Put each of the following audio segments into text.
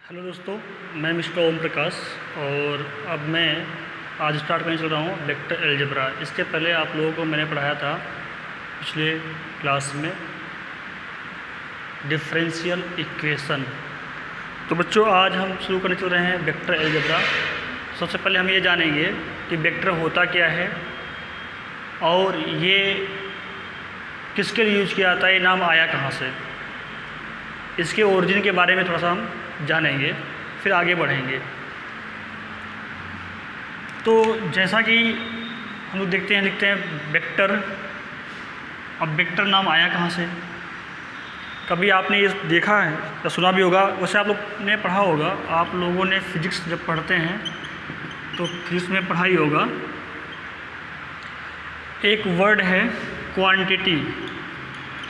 Hello दोस्तों, मैं mister Om Prakash और अब मैं आज स्टार्ट करने चल रहा हूँ वेक्टर अलजेब्रा। इसके पहले आप लोगों को मैंने पढ़ाया था पिछले क्लास में डिफरेंशियल इक्वेशन। तो बच्चों, आज हम शुरू करने चल रहे हैं वेक्टर अलजेब्रा। सबसे पहले हम ये जानेंगे कि वेक्टर होता क्या है और ये किसके लिए यूज किया जाता है, ये नाम आया कहाँ से, इसके ओरिजिन के बारे में थोड़ा सा हम जानेंगे, फिर आगे बढ़ेंगे। तो जैसा कि हम लोग लिखते हैं वेक्टर। अब वेक्टर नाम आया कहाँ से? कभी आपने ये देखा है या सुना भी होगा, वैसे आप लोग ने पढ़ा होगा। आप लोगों ने फिजिक्स जब पढ़ते हैं तो फिजिक्स में पढ़ा ही होगा, एक वर्ड है क्वांटिटी।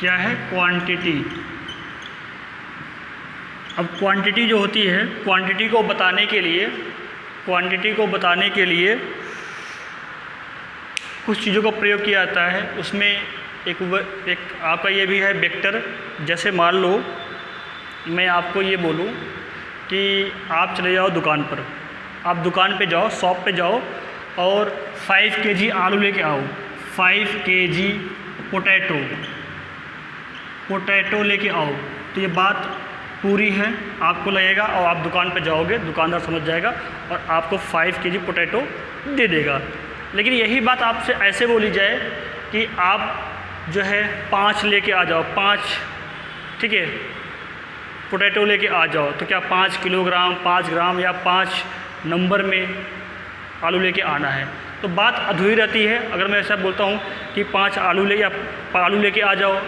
क्या है? क्वांटिटी। अब क्वांटिटी जो होती है, क्वांटिटी को बताने के लिए कुछ चीज़ों का प्रयोग किया जाता है। उसमें एक आपका ये भी है वेक्टर। जैसे मान लो मैं आपको ये बोलूँ कि आप चले जाओ दुकान पर, आप दुकान पे जाओ, शॉप पे जाओ और 5 kg आलू लेके आओ, 5 kg पोटैटो लेके आओ। तो ये बात पूरी है, आपको लगेगा और आप दुकान पे जाओगे, दुकानदार समझ जाएगा और आपको 5 kg पोटैटो दे देगा। लेकिन यही बात आपसे ऐसे बोली जाए कि आप जो है 5 लेके आ जाओ, 5, ठीक है, पोटैटो लेके आ जाओ। तो क्या 5 किलोग्राम, 5 ग्राम या 5 नंबर में आलू लेके आना है? तो बात अधूरी रहती है। अगर मैं ऐसा बोलता हूँ कि 5 आलू लेके आ जाओ, आलू लेके आ जाओ,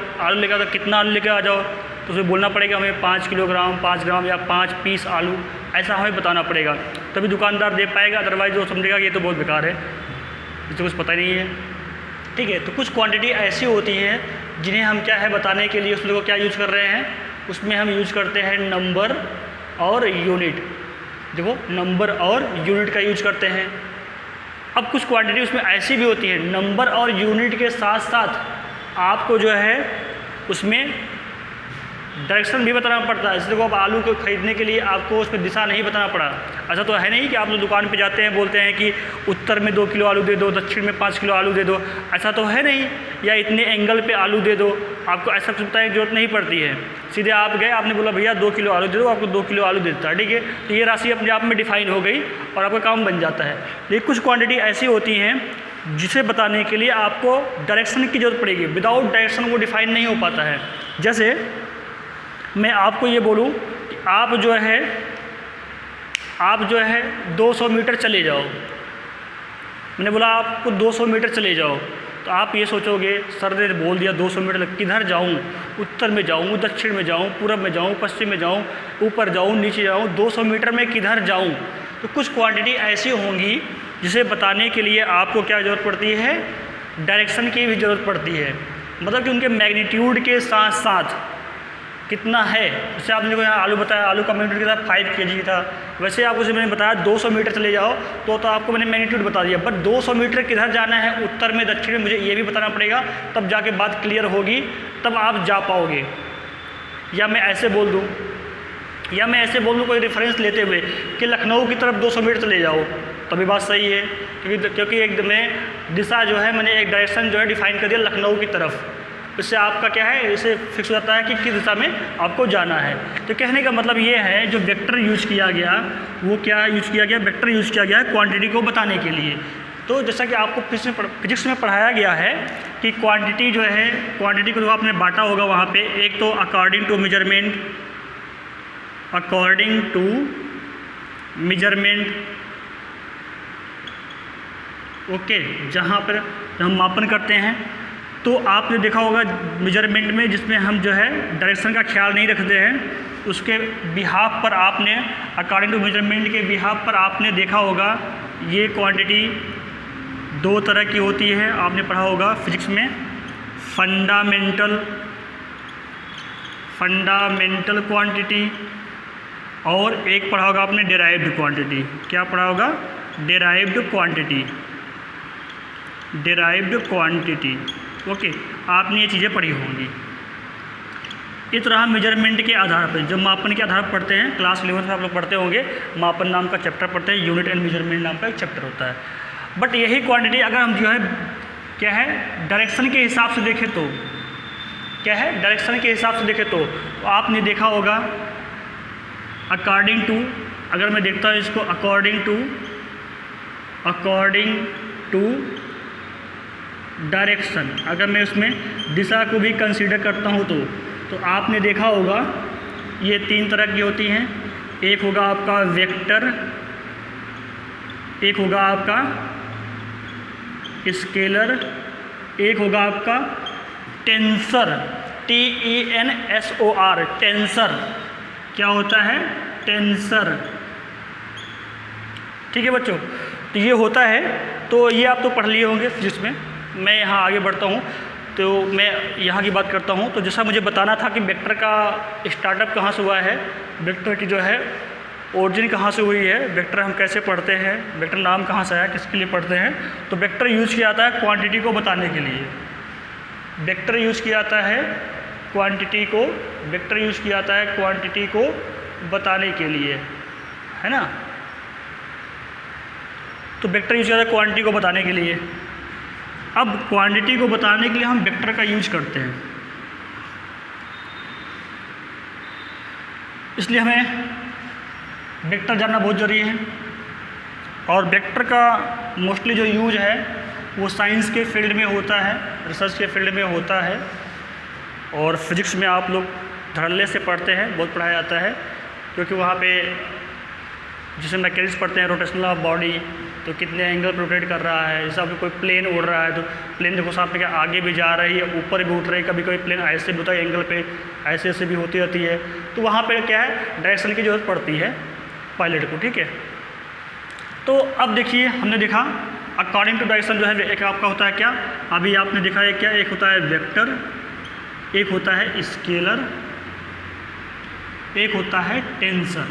कितना आलू लेके आ जाओ, तो उसे बोलना पड़ेगा हमें 5 किलोग्राम, 5 ग्राम या 5 पीस आलू, ऐसा हमें बताना पड़ेगा, तभी दुकानदार दे पाएगा। अदरवाइज़ वो समझेगा कि ये तो बहुत बेकार है, इससे कुछ पता ही नहीं है, ठीक है। तो कुछ क्वांटिटी ऐसी होती हैं जिन्हें हम क्या है बताने के लिए उसमें को क्या यूज कर रहे हैं, उसमें हम यूज करते हैं नंबर और यूनिट। देखो, नंबर और यूनिट का यूज करते हैं। अब कुछ क्वांटिटी उसमें ऐसी भी होती है, नंबर और यूनिट के साथ साथ आपको जो है उसमें डायरेक्शन भी बताना पड़ता है। जैसे देखो, अब आलू को खरीदने के लिए आपको उसमें दिशा नहीं बताना पड़ा। ऐसा तो है नहीं कि आप लोग दुकान पे जाते हैं, बोलते हैं कि उत्तर में 2 किलो आलू दे दो, दक्षिण में 5 किलो आलू दे दो, ऐसा तो है नहीं। या इतने एंगल पे आलू दे दो, आपको ऐसा कुछ बताने की जरूरत नहीं पड़ती है। सीधे आप गए, आपने बोला भैया 2 किलो आलू दे दो, आपको 2 किलो आलू देता है, ठीक है। तो ये राशि अपने आप में डिफाइन हो गई और आपका काम बन जाता है। लेकिन कुछ क्वान्टिटी ऐसी होती हैं जिसे बताने के लिए आपको डायरेक्शन की जरूरत पड़ेगी। विदाउट डायरेक्शन वो डिफाइन नहीं हो पाता है। जैसे मैं आपको ये बोलूँ कि आप जो है 200 मीटर चले जाओ। मैंने बोला आपको 200 मीटर चले जाओ, तो आप ये सोचोगे सर ने बोल दिया 200 मीटर, किधर जाऊँ? उत्तर में जाऊँ, दक्षिण में जाऊँ, पूरब में जाऊँ, पश्चिम में जाऊँ, ऊपर जाऊँ, नीचे जाऊँ, 200 मीटर में किधर जाऊँ? तो कुछ क्वांटिटी ऐसी होंगी जिसे बताने के लिए आपको क्या ज़रूरत पड़ती है? डायरेक्शन की भी ज़रूरत पड़ती है। मतलब कि उनके मैग्नीट्यूड के साथ साथ कितना है। जैसे आपने को यहाँ आलू बताया, आलू का मैग्नीट्यूड कितना 5 kg था, वैसे आपको जैसे मैंने बताया 200 मीटर चले जाओ, तो आपको मैंने मैग्नीट्यूड बता दिया। बट 200 मीटर किधर जाना है, उत्तर में, दक्षिण में, मुझे ये भी बताना पड़ेगा, तब जाके बात क्लियर होगी, तब आप जा पाओगे। या मैं ऐसे बोल दूँ कोई रेफरेंस लेते हुए कि लखनऊ की तरफ 200 मीटर चले जाओ, तभी बात सही है, क्योंकि एक में दिशा जो है, मैंने एक डायरेक्शन जो है डिफाइन कर दिया लखनऊ की तरफ। इससे आपका क्या है, इससे फिक्स हो जाता है कि किस दिशा में आपको जाना है। तो कहने का मतलब ये है, जो वेक्टर यूज किया गया वो क्या यूज किया गया? वेक्टर यूज किया गया है क्वांटिटी को बताने के लिए। तो जैसा कि आपको फिजिक्स में पढ़ाया गया है कि क्वांटिटी जो है, क्वांटिटी को जो आपने बांटा होगा वहाँ पे, एक तो अकॉर्डिंग टू मेजरमेंट, ओके, जहाँ पर हम मापन करते हैं। तो आपने देखा होगा मेजरमेंट में, जिसमें हम जो है डायरेक्शन का ख्याल नहीं रखते हैं, उसके बिहाफ पर आपने, अकॉर्डिंग टू मेजरमेंट के बिहाफ पर आपने देखा होगा ये क्वांटिटी 2 तरह की होती है। आपने पढ़ा होगा फिजिक्स में, फंडामेंटल क्वांटिटी, और एक पढ़ा होगा आपने डेराइव्ड क्वांटिटी। क्या पढ़ा होगा? Derived quantity. ओके, आपने ये चीज़ें पढ़ी होंगी। इस तरह मेजरमेंट के आधार पर, जो मापन के आधार पर पढ़ते हैं, क्लास 11 में आप लोग पढ़ते होंगे, मापन नाम का चैप्टर पढ़ते हैं, यूनिट एंड मेजरमेंट नाम का एक चैप्टर होता है। बट यही क्वांटिटी अगर हम जो है क्या है डायरेक्शन के हिसाब से देखें तो क्या है, डायरेक्शन के हिसाब से देखें तो आपने देखा होगा अकॉर्डिंग टू, अगर मैं देखता हूँ इसको अकॉर्डिंग टू डायरेक्शन, अगर मैं उसमें दिशा को भी कंसीडर करता हूँ तो आपने देखा होगा ये 3 तरह की होती हैं। एक होगा आपका वेक्टर, एक होगा आपका स्केलर, एक होगा आपका टेंसर, TENSOR, टेंसर। क्या होता है? टेंसर। ठीक है बच्चों, तो ये होता है, तो ये आप तो पढ़ लिए होंगे फिजिक्स में। मैं यहाँ आगे बढ़ता हूँ, तो मैं यहाँ की बात करता हूँ। तो जैसा मुझे बताना था कि वेक्टर का स्टार्टअप कहाँ से हुआ है, वेक्टर की जो है ओरिजिन कहाँ से हुई है, वेक्टर हम कैसे पढ़ते हैं, वेक्टर नाम कहाँ से आया, किसके लिए पढ़ते हैं। तो वेक्टर यूज़ किया जाता है क्वांटिटी को बताने के लिए, वेक्टर यूज़ किया जाता है क्वांटिटी को, वेक्टर यूज़ किया जाता है क्वांटिटी को बताने के लिए, है ना। तो वेक्टर यूज़ किया जाता है क्वांटिटी को बताने के लिए। अब क्वांटिटी को बताने के लिए हम वेक्टर का यूज करते हैं, इसलिए हमें वेक्टर जानना बहुत ज़रूरी है। और वेक्टर का मोस्टली जो यूज है वो साइंस के फील्ड में होता है, रिसर्च के फील्ड में होता है, और फिजिक्स में आप लोग धड़ल्ले से पढ़ते हैं, बहुत पढ़ाया जाता है, क्योंकि वहाँ पे जिसे मैकेनिक्स पढ़ते हैं, रोटेशनल ऑफ बॉडी, तो कितने एंगल पर रोटेट कर रहा है। जैसे आपको कोई प्लेन उड़ रहा है तो प्लेन देखो सामने क्या आगे भी जा रही है, ऊपर भी उठ रही है, कभी कभी प्लेन ऐसे भी होता है एंगल पे, ऐसे ऐसे भी होती रहती है। तो वहाँ पे क्या है, डायरेक्शन की जरूरत पड़ती है पायलट को। ठीक है, तो अब देखिए हमने देखा अकॉर्डिंग टू डायरेक्शन जो है एक आपका होता है क्या, अभी आपने देखा है क्या, एक होता है वेक्टर, एक होता है स्केलर, एक होता है टेंसर।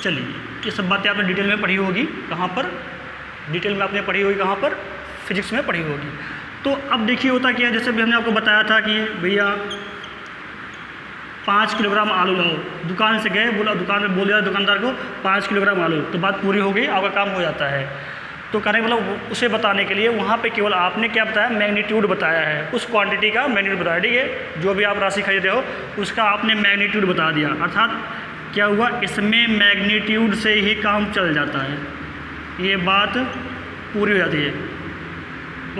चलिए ये सब बातें आपने डिटेल में पढ़ी होगी, कहाँ पर डिटेल में आपने पढ़ी होगी, कहाँ पर फिजिक्स में पढ़ी होगी। तो अब देखिए होता क्या है, जैसे भी हमने आपको बताया था कि भैया 5 किलोग्राम आलू लाओ, दुकान से गए, बोला दुकान में बोल दिया दुकानदार को 5 किलोग्राम आलू, तो बात पूरी हो गई, आपका काम हो जाता है। तो कहने मतलब उसे बताने के लिए वहाँ पे केवल आपने क्या बताया, मैग्नीट्यूड बताया है, उस क्वांटिटी का मैग्नीट्यूड बताया। ठीक है, जो भी आप राशि खरीद रहे हो उसका आपने मैग्नीट्यूड बता दिया, अर्थात क्या हुआ, इसमें मैग्नीट्यूड से ही काम चल जाता है, ये बात पूरी हो जाती है।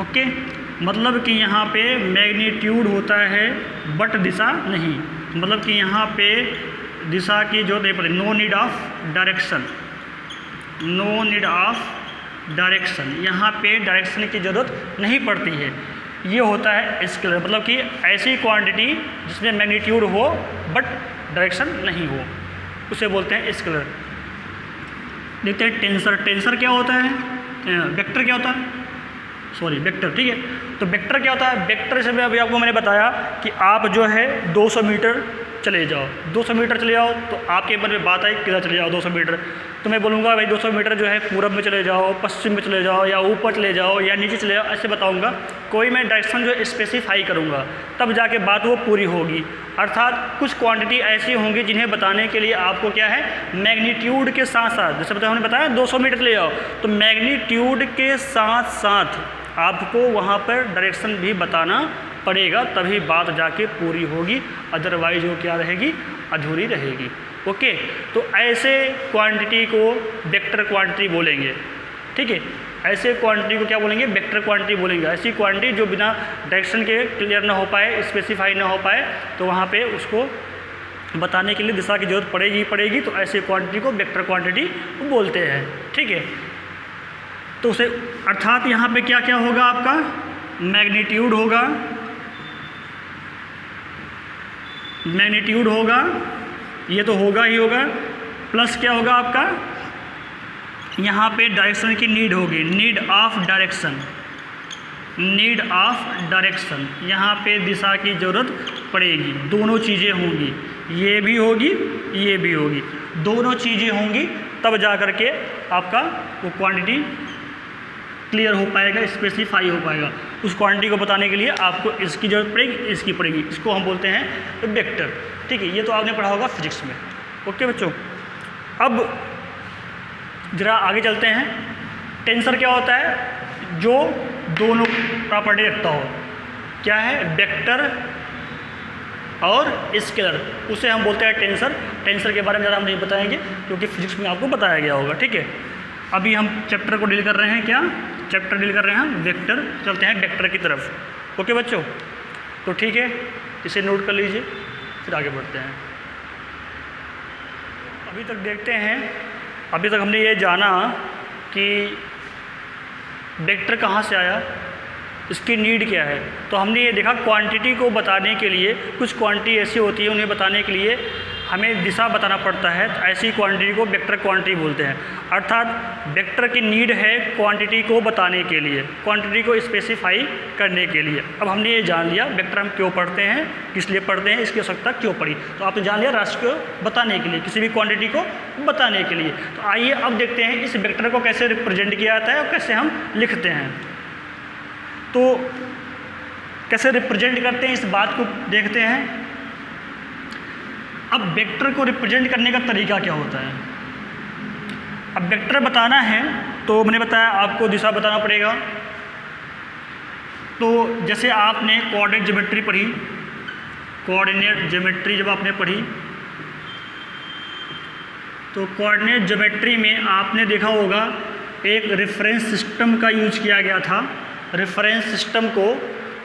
ओके, मतलब कि यहाँ पे मैग्नीट्यूड होता है बट दिशा नहीं, मतलब कि यहाँ पे दिशा की जरूरत नहीं पड़ती, no need of direction, no need of direction, यहाँ पे डायरेक्शन की ज़रूरत नहीं पड़ती है। ये होता है स्केलर, मतलब कि ऐसी क्वांटिटी जिसमें मैग्नीट्यूड हो बट डायरेक्शन नहीं हो, उसे बोलते हैं स्केलर। देखते हैं टेंसर। टेंसर क्या होता है, वेक्टर क्या होता है, सॉरी वेक्टर। ठीक है, तो वेक्टर क्या होता है, वेक्टर से अभी आपको मैंने बताया कि आप जो है 200 मीटर चले जाओ, 200 मीटर चले जाओ, तो आपके मन में बात आई किधर चले जाओ 200 मीटर, तो मैं बोलूँगा भाई 200 मीटर जो है पूरब में चले जाओ, पश्चिम में चले जाओ, या ऊपर चले जाओ, या नीचे चले जाओ, ऐसे बताऊँगा। कोई मैं डायरेक्शन जो स्पेसिफाई करूँगा, तब जाके बात वो पूरी होगी। अर्थात कुछ क्वांटिटी ऐसी होंगी जिन्हें बताने के लिए आपको क्या है, मैग्नीट्यूड के साथ साथ, जैसे हमने बताया 200 मीटर चले जाओ, तो मैग्नीट्यूड के साथ साथ आपको वहाँ पर डायरेक्शन भी बताना पड़ेगा, तभी बात जाके पूरी होगी, अदरवाइज वो क्या रहेगी, अधूरी रहेगी। ओके, तो ऐसे क्वांटिटी को वेक्टर क्वांटिटी बोलेंगे। ठीक है, ऐसे क्वांटिटी को क्या बोलेंगे, वेक्टर क्वांटिटी बोलेंगे। ऐसी क्वांटिटी जो बिना डायरेक्शन के क्लियर ना हो पाए, स्पेसिफाई ना हो पाए, तो वहाँ पे उसको बताने के लिए दिशा की जरूरत पड़ेगी, तो ऐसे क्वांटिटी को वेक्टर क्वांटिटी बोलते हैं। ठीक है, तो उसे अर्थात यहाँ पे क्या क्या होगा, आपका मैग्नीट्यूड होगा, मैग्नीट्यूड होगा, ये तो होगा ही होगा, प्लस क्या होगा आपका, यहाँ पे डायरेक्शन की नीड होगी, need of direction, need of direction, यहाँ पे दिशा की ज़रूरत पड़ेगी। दोनों चीज़ें होंगी, ये भी होगी, ये भी होगी, दोनों चीज़ें होंगी, तब जा कर के आपका वो क्वांटिटी क्लियर हो पाएगा, स्पेसिफाई हो पाएगा। उस क्वांटिटी को बताने के लिए आपको इसकी ज़रूरत पड़ेगी, इसकी पड़ेगी। इसको हम बोलते हैं वेक्टर। ठीक है, ये तो आपने पढ़ा होगा फिजिक्स में। ओके बच्चों, अब ज़रा आगे चलते हैं। टेंसर क्या होता है? जो दोनों प्रॉपर्टी रखता हो। क्या है? वेक्टर और स्केलर, उसे हम बोलते हैं टेंसर। टेंसर के बारे में ज़्यादा हम नहीं बताएंगे क्योंकि फिजिक्स में आपको बताया गया होगा। ठीक है, अभी हम चैप्टर को डील कर रहे हैं। क्या चैप्टर डील कर रहे हैं? वेक्टर। चलते हैं वेक्टर की तरफ। ओके बच्चों, तो ठीक है, इसे नोट कर लीजिए, फिर आगे बढ़ते हैं। अभी तक देखते हैं, अभी तक हमने ये जाना कि वेक्टर कहाँ से आया, इसकी नीड क्या है। तो हमने ये देखा क्वांटिटी को बताने के लिए कुछ क्वांटिटी ऐसी होती है, उन्हें बताने के लिए हमें दिशा बताना पड़ता है। तो ऐसी क्वांटिटी को वेक्टर क्वांटिटी बोलते हैं। अर्थात वेक्टर की नीड है क्वांटिटी को बताने के लिए, क्वांटिटी को स्पेसिफाई करने के लिए। अब हमने ये जान लिया वेक्टर हम क्यों पढ़ते हैं, किस लिए पढ़ते हैं, इसकी आवश्यकता क्यों पड़ी। तो आपने जान लिया राशि को बताने के लिए, किसी भी क्वांटिटी को बताने के लिए। तो आइए अब देखते हैं इस वेक्टर को कैसे रिप्रेजेंट किया जाता है और कैसे हम लिखते हैं। तो कैसे रिप्रेजेंट करते हैं इस बात को देखते हैं। अब वेक्टर को रिप्रेजेंट करने का तरीका क्या होता है। अब वेक्टर बताना है तो मैंने बताया आपको दिशा बताना पड़ेगा। तो जैसे आपने कोऑर्डिनेट ज्योमेट्री पढ़ी, कोऑर्डिनेट ज्योमेट्री जब आपने पढ़ी तो कोऑर्डिनेट ज्योमेट्री में आपने देखा होगा एक रेफरेंस सिस्टम का यूज किया गया था। रेफरेंस सिस्टम को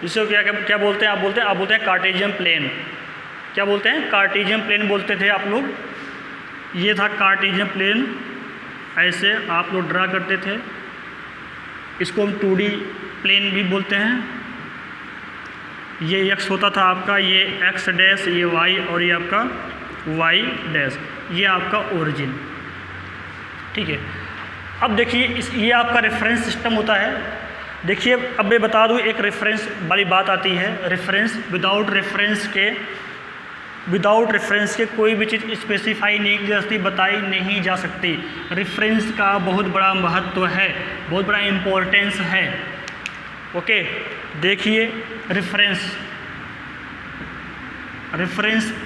जिसे क्या बोलते हैं? आप बोलते हैं कार्टेशियन प्लेन। क्या बोलते हैं? कार्टेशियन प्लेन बोलते थे आप लोग। ये था कार्टेशियन प्लेन, ऐसे आप लोग ड्रा करते थे। इसको हम 2D प्लेन भी बोलते हैं। ये x होता था आपका, ये x डैश, ये y और ये आपका y डैश, ये आपका ओरिजिन। ठीक है, अब देखिए ये आपका रेफरेंस सिस्टम होता है। देखिए अब मैं बता दूं, एक रेफरेंस वाली बात आती है। रेफरेंस, विदाउट रेफरेंस के कोई भी चीज़ स्पेसिफाई नहीं की जा सकती, बताई नहीं जा सकती। रेफरेंस का बहुत बड़ा महत्व है, बहुत बड़ा इम्पोर्टेंस है। ओके, देखिए रेफरेंस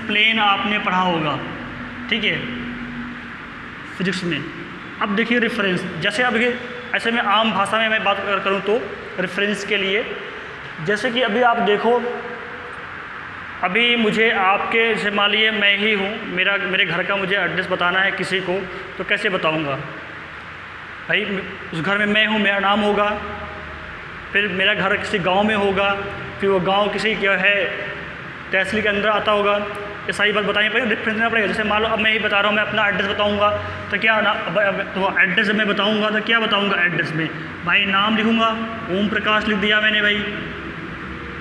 प्लेन आपने पढ़ा होगा, ठीक है, फिजिक्स में। अब देखिए रेफरेंस, जैसे अब ये ऐसे में आम भाषा में मैं बात करूँ तो रेफरेंस के लिए, जैसे कि अभी आप देखो, अभी मुझे आपके, जैसे मान लीजिए मैं ही हूँ, मेरे घर का मुझे एड्रेस बताना है किसी को, तो कैसे बताऊँगा भाई? उस घर में मैं हूँ, मेरा नाम होगा, फिर मेरा घर किसी गांव में होगा, फिर वो गांव किसी क्या है तहसील के अंदर आता होगा। ये सारी बात बतानी पड़ेगी, रेफरेंस देना पड़ेगा। जैसे मान लो अब मैं ही बता रहा हूँ, मैं अपना एड्रेस बताऊँगा तो क्या ना, तो एड्रेस मैं बताऊँगा तो क्या बताऊँगा एड्रेस में? भाई नाम लिखूँगा, ओम प्रकाश लिख दिया मैंने भाई,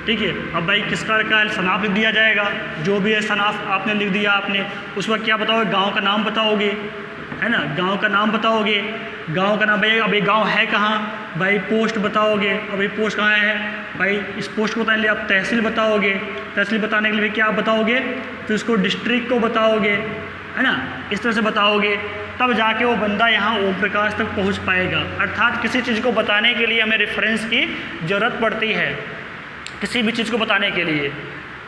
ठीक है। अब भाई किसका का सनाफ लिख दिया जाएगा, जो भी है सनाफ आपने लिख दिया आपने। उस वक्त क्या बताओगे? गांव का नाम बताओगे, है ना, गांव का नाम बताओगे। गांव का नाम भाई, अब ये गांव है कहाँ भाई? पोस्ट बताओगे। अब ये पोस्ट कहाँ है भाई? इस पोस्ट को बताने के लिए आप तहसील बताओगे। तहसील बताने के लिए क्या बताओगे? फिर उसको डिस्ट्रिक्ट को बताओगे, है ना, इस तरह से बताओगे, तब जाके वो बंदा यहाँ ओम प्रकाश तक पहुँच पाएगा। अर्थात किसी चीज़ को बताने के लिए हमें रेफरेंस की ज़रूरत पड़ती है, किसी भी चीज़ को बताने के लिए,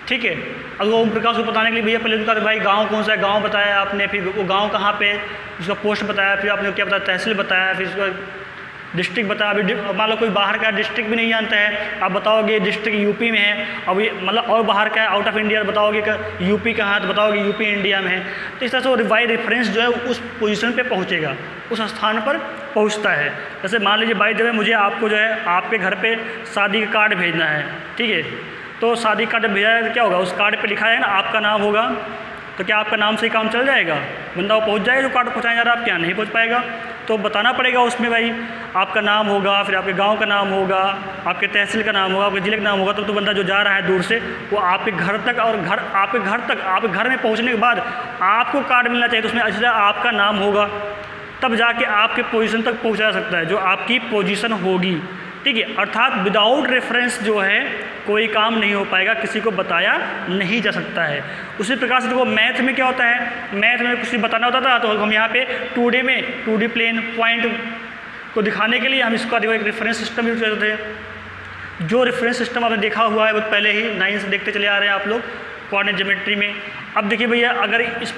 ठीक है। अगर ओम प्रकाश को बताने के लिए भैया पहले बता भाई गांव कौन सा है, गांव बताया आपने, फिर वो गांव कहाँ पे, उसका पोस्ट बताया, फिर आपने क्या बताया, तहसील बताया, फिर उसका डिस्ट्रिक्ट बताया। अभी मान लो कोई बाहर का डिस्ट्रिक्ट भी नहीं जानता है, आप बताओगे डिस्ट्रिक्ट यूपी में है, अब ये मतलब और बाहर का है, आउट ऑफ इंडिया बताओगे यूपी कहाँ है, तो बताओगे यूपी इंडिया में है। तो इस तरह से वो बाई रेफरेंस जो है उस पोजीशन पे पहुँचेगा, उस स्थान पर पहुँचता है। जैसे मान लीजिए बाई द वे मुझे आपको जो है आपके घर पे शादी का कार्ड भेजना है, ठीक है, तो शादी कार्ड भेजा है तो क्या होगा, उस कार्ड पे लिखा है ना आपका नाम होगा, तो क्या आपका नाम से ही काम चल जाएगा? बंदा वो पहुंच जाएगा जो कार्ड पहुंचाया जा रहा है, आप क्या नहीं पहुंच पाएगा। तो बताना पड़ेगा उसमें भाई आपका नाम होगा, फिर आपके गांव का नाम होगा, आपके तहसील का नाम होगा, आपके ज़िले का नाम होगा, तो बंदा जो जा रहा है दूर से वो आपके घर तक, और आपके घर में पहुँचने के बाद आपको कार्ड मिलना चाहिए, तो उसमें अच्छा आपका नाम होगा, तब जाके आपके पोजीशन तक पहुँचा जा सकता है, जो आपकी पोजीशन होगी, ठीक है। अर्थात विदाउट रेफरेंस जो है कोई काम नहीं हो पाएगा, किसी को बताया नहीं जा सकता है। उसी प्रकार से देखो मैथ में क्या होता है, मैथ में कुछ बताना होता था तो हम यहाँ पे 2D में 2D प्लेन पॉइंट को दिखाने के लिए हम इसका देखो एक रेफरेंस सिस्टम यूज करते हैं। जो रेफरेंस सिस्टम आपने देखा हुआ है बहुत पहले ही 9 से देखते चले आ रहे हैं आप लोग कोऑर्डिनेट ज्योमेट्री में। अब देखिए भैया, अगर इस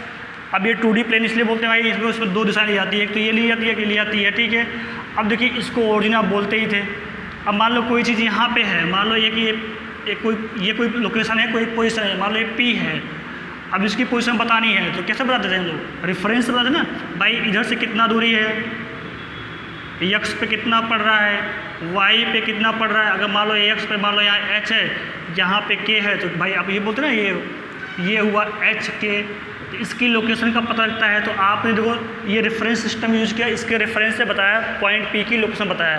अब ये 2D प्लेन इसलिए बोलते हैं भाई, इसमें उसमें 2 दिशाएं ली जाती है, एक तो ये ली जाती है, एक ये ली जाती है, ठीक है। अब देखिए इसको ओरिजिन आप बोलते ही थे। अब मान लो कोई चीज़ यहाँ पे है, मान लो ये कि ये कोई लोकेशन है, कोई पोजीशन है, मान लो ये P है। अब इसकी पोजीशन बतानी है तो कैसे बताते थे हम लोग? रेफरेंस बताते ना भाई, इधर से कितना दूरी है, x पे कितना पड़ रहा है, y पे कितना पड़ रहा है। अगर मान लो x पे मान लो यहाँ h है, यहाँ पे k है, तो भाई आप ये बोलते ना ये हुआ h k, इसकी लोकेशन का पता लगता है। तो आपने देखो ये रेफरेंस सिस्टम यूज़ किया, इसके रेफरेंस से बताया, पॉइंट P की लोकेशन बताया।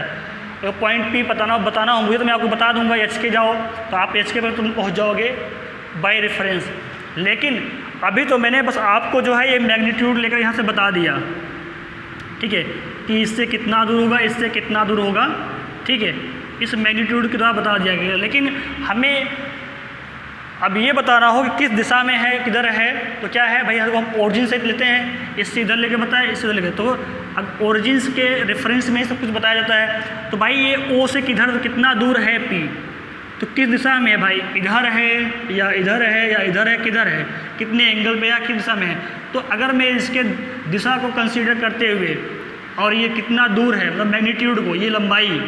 अगर पॉइंट P बताना हो मुझे तो मैं आपको बता दूंगा h के जाओ, तो आप h के पर तुम पहुँच जाओगे बाय रेफरेंस। लेकिन अभी तो मैंने बस आपको जो है ये मैग्नीट्यूड लेकर यहाँ से बता दिया, ठीक है, कि इससे कितना दूर होगा, इससे कितना दूर होगा, ठीक है, इस मैग्नीट्यूड के द्वारा बता दिया गया। लेकिन हमें अब ये बताना हो कि किस दिशा में है, किधर है, तो क्या है भाई, हम ओरिजिन से लेते हैं, इससे इधर लेके बताया, इससे इधर लेके। तो अब ओरिजिन के रेफरेंस में सब कुछ बताया जाता है। तो भाई ये O से किधर कितना दूर है P, तो किस दिशा में है भाई, इधर है या इधर है या इधर है, किधर है, कितने एंगल पे या किस दिशा में है। तो अगर मैं इसके दिशा को कंसीडर करते हुए और ये कितना दूर है, मतलब मैग्नीट्यूड को, ये लंबाई,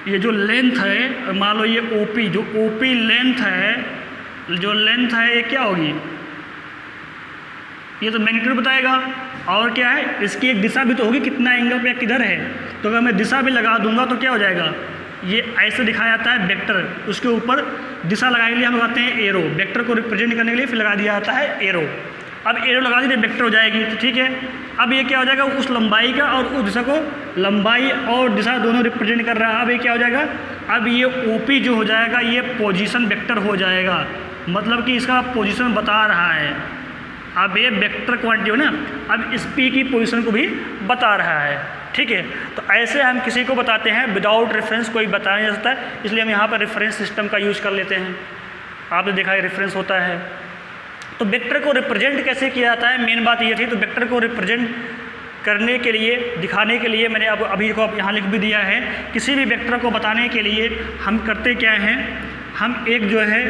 ये जो लेंथ है, मान लो ये OP, जो OP लेंथ है, जो लेंथ है ये क्या होगी, ये तो मैग्नीट्यूड बताएगा। और क्या है, इसकी एक दिशा भी तो होगी, कितना एंगल पे किधर है। तो अगर मैं दिशा भी लगा दूंगा तो क्या हो जाएगा, ये ऐसे दिखाया जाता है वेक्टर, उसके ऊपर दिशा लगाने के लिए हम लगाते हैं एरो, वेक्टर को रिप्रेजेंट करने के लिए फिर लगा दिया जाता है एरो। अब एरो लगा दी तो वेक्टर हो जाएगी, तो ठीक है। अब ये क्या हो जाएगा, उस लंबाई का और उस दिशा को, लंबाई और दिशा दोनों रिप्रेजेंट कर रहा है। अब ये क्या हो जाएगा, अब ये OP जो हो जाएगा ये पोजीशन वेक्टर हो जाएगा, मतलब कि इसका पोजीशन बता रहा है। अब ये वेक्टर क्वांटिटी हो ना, अब इस P की पोजीशन को भी बता रहा है, ठीक है। तो ऐसे हम किसी को बताते हैं, विदाउट रेफरेंस कोई बता नहीं सकता है, इसलिए हम यहाँ पर रेफरेंस सिस्टम का यूज़ कर लेते हैं। आपने देखा है रेफरेंस होता है। तो वेक्टर को रिप्रेजेंट कैसे किया जाता है, मेन बात ये थी। तो वेक्टर को रिप्रेजेंट करने के लिए, दिखाने के लिए मैंने अब अभी को यहाँ लिख भी दिया है। किसी भी वेक्टर को बताने के लिए हम करते क्या हैं, हम एक जो है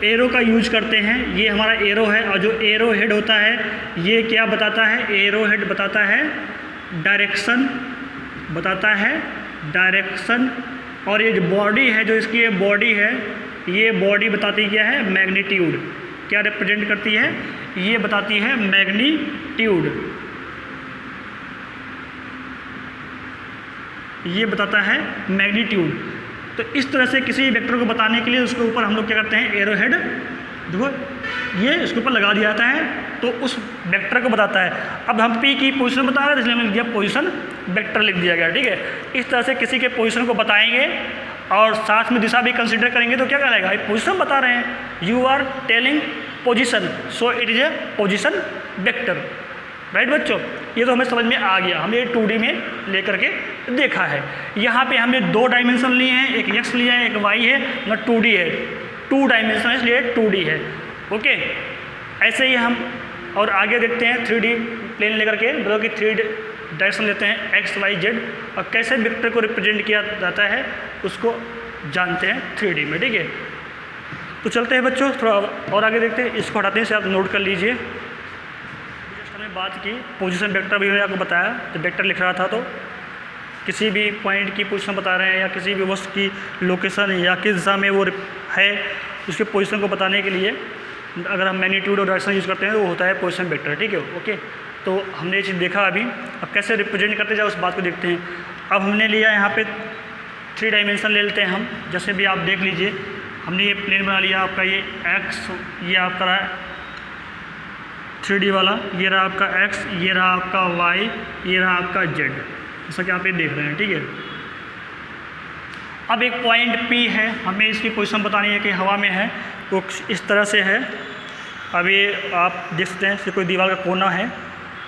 एरो का यूज करते हैं। ये हमारा एरो है, और जो एरो हेड होता है ये क्या बताता है, एरो हेड बताता है डायरेक्शन, बताता है डायरेक्शन। और ये जो बॉडी है, जो इसकी ये बॉडी है, ये बॉडी बताती क्या है, मैग्नीट्यूड। क्या रिप्रेजेंट करती है, ये बताती है मैग्नीट्यूड, ये बताता है मैग्नीट्यूड। तो इस तरह से किसी वेक्टर को बताने के लिए उसके ऊपर हम लोग क्या करते हैं, एरो हेड देखो ये इसके ऊपर लगा दिया जाता है, तो उस वेक्टर को बताता है। अब हम P की पोजीशन बता रहे हैं, इसलिए हमने लिख दिया पोजीशन वेक्टर लिख दिया गया, ठीक है। इस तरह से किसी के पोजीशन को बताएंगे और साथ में दिशा भी कंसीडर करेंगे तो क्या कहलाएगा, पोजीशन बता रहे हैं, you are telling position, so it is a position vector, right बच्चों। ये तो हमें समझ में आ गया, हमने 2D में लेकर के देखा है। यहाँ पे हमने 2 डायमेंशन लिए हैं, एक x लिया है, एक y है, ना 2D है, 2 डायमेंशन है इसलिए 2D है, ओके। ऐसे ही हम और आगे देखते हैं 3D प्लेन लेकर के, मतलब कि 3 डायरेक्शन लेते हैं x, y, z, और कैसे वेक्टर को रिप्रेजेंट किया जाता है उसको जानते हैं 3D में, ठीक है। तो चलते हैं बच्चों, थोड़ा और आगे देखते हैं। इसको हटाते हैं, से आप नोट कर लीजिए। जस्ट हमने बात की पोजीशन वेक्टर, भी मैंने आपको बताया, तो वेक्टर लिख रहा था तो किसी भी पॉइंट की पोजीशन बता रहे हैं या किसी भी वस्तु की लोकेशन या किस दिशा में वो है, उसके पोजीशन को बताने के लिए अगर हम मैग्नीट्यूड और डायरेक्शन यूज़ करते हैं तो वो होता है पोजीशन वेक्टर, ठीक है, ओके। तो हमने ये चीज़ देखा अभी। अब कैसे रिप्रेजेंट करते जाए उस बात को देखते हैं। अब हमने लिया यहाँ पे 3 डायमेंशन ले लेते हैं हम, जैसे भी आप देख लीजिए, हमने ये प्लेन बना लिया आपका, ये x, ये आपका रहा 3D वाला, ये रहा आपका x, ये रहा आपका y, ये रहा आपका z, जैसा कि आप ये देख रहे हैं, ठीक है। अब एक पॉइंट P है, हमें इसकी पोजीशन बतानी है कि हवा में है, वो इस तरह से है। अभी आप देख सकते हैं, कोई दीवार का कोना है,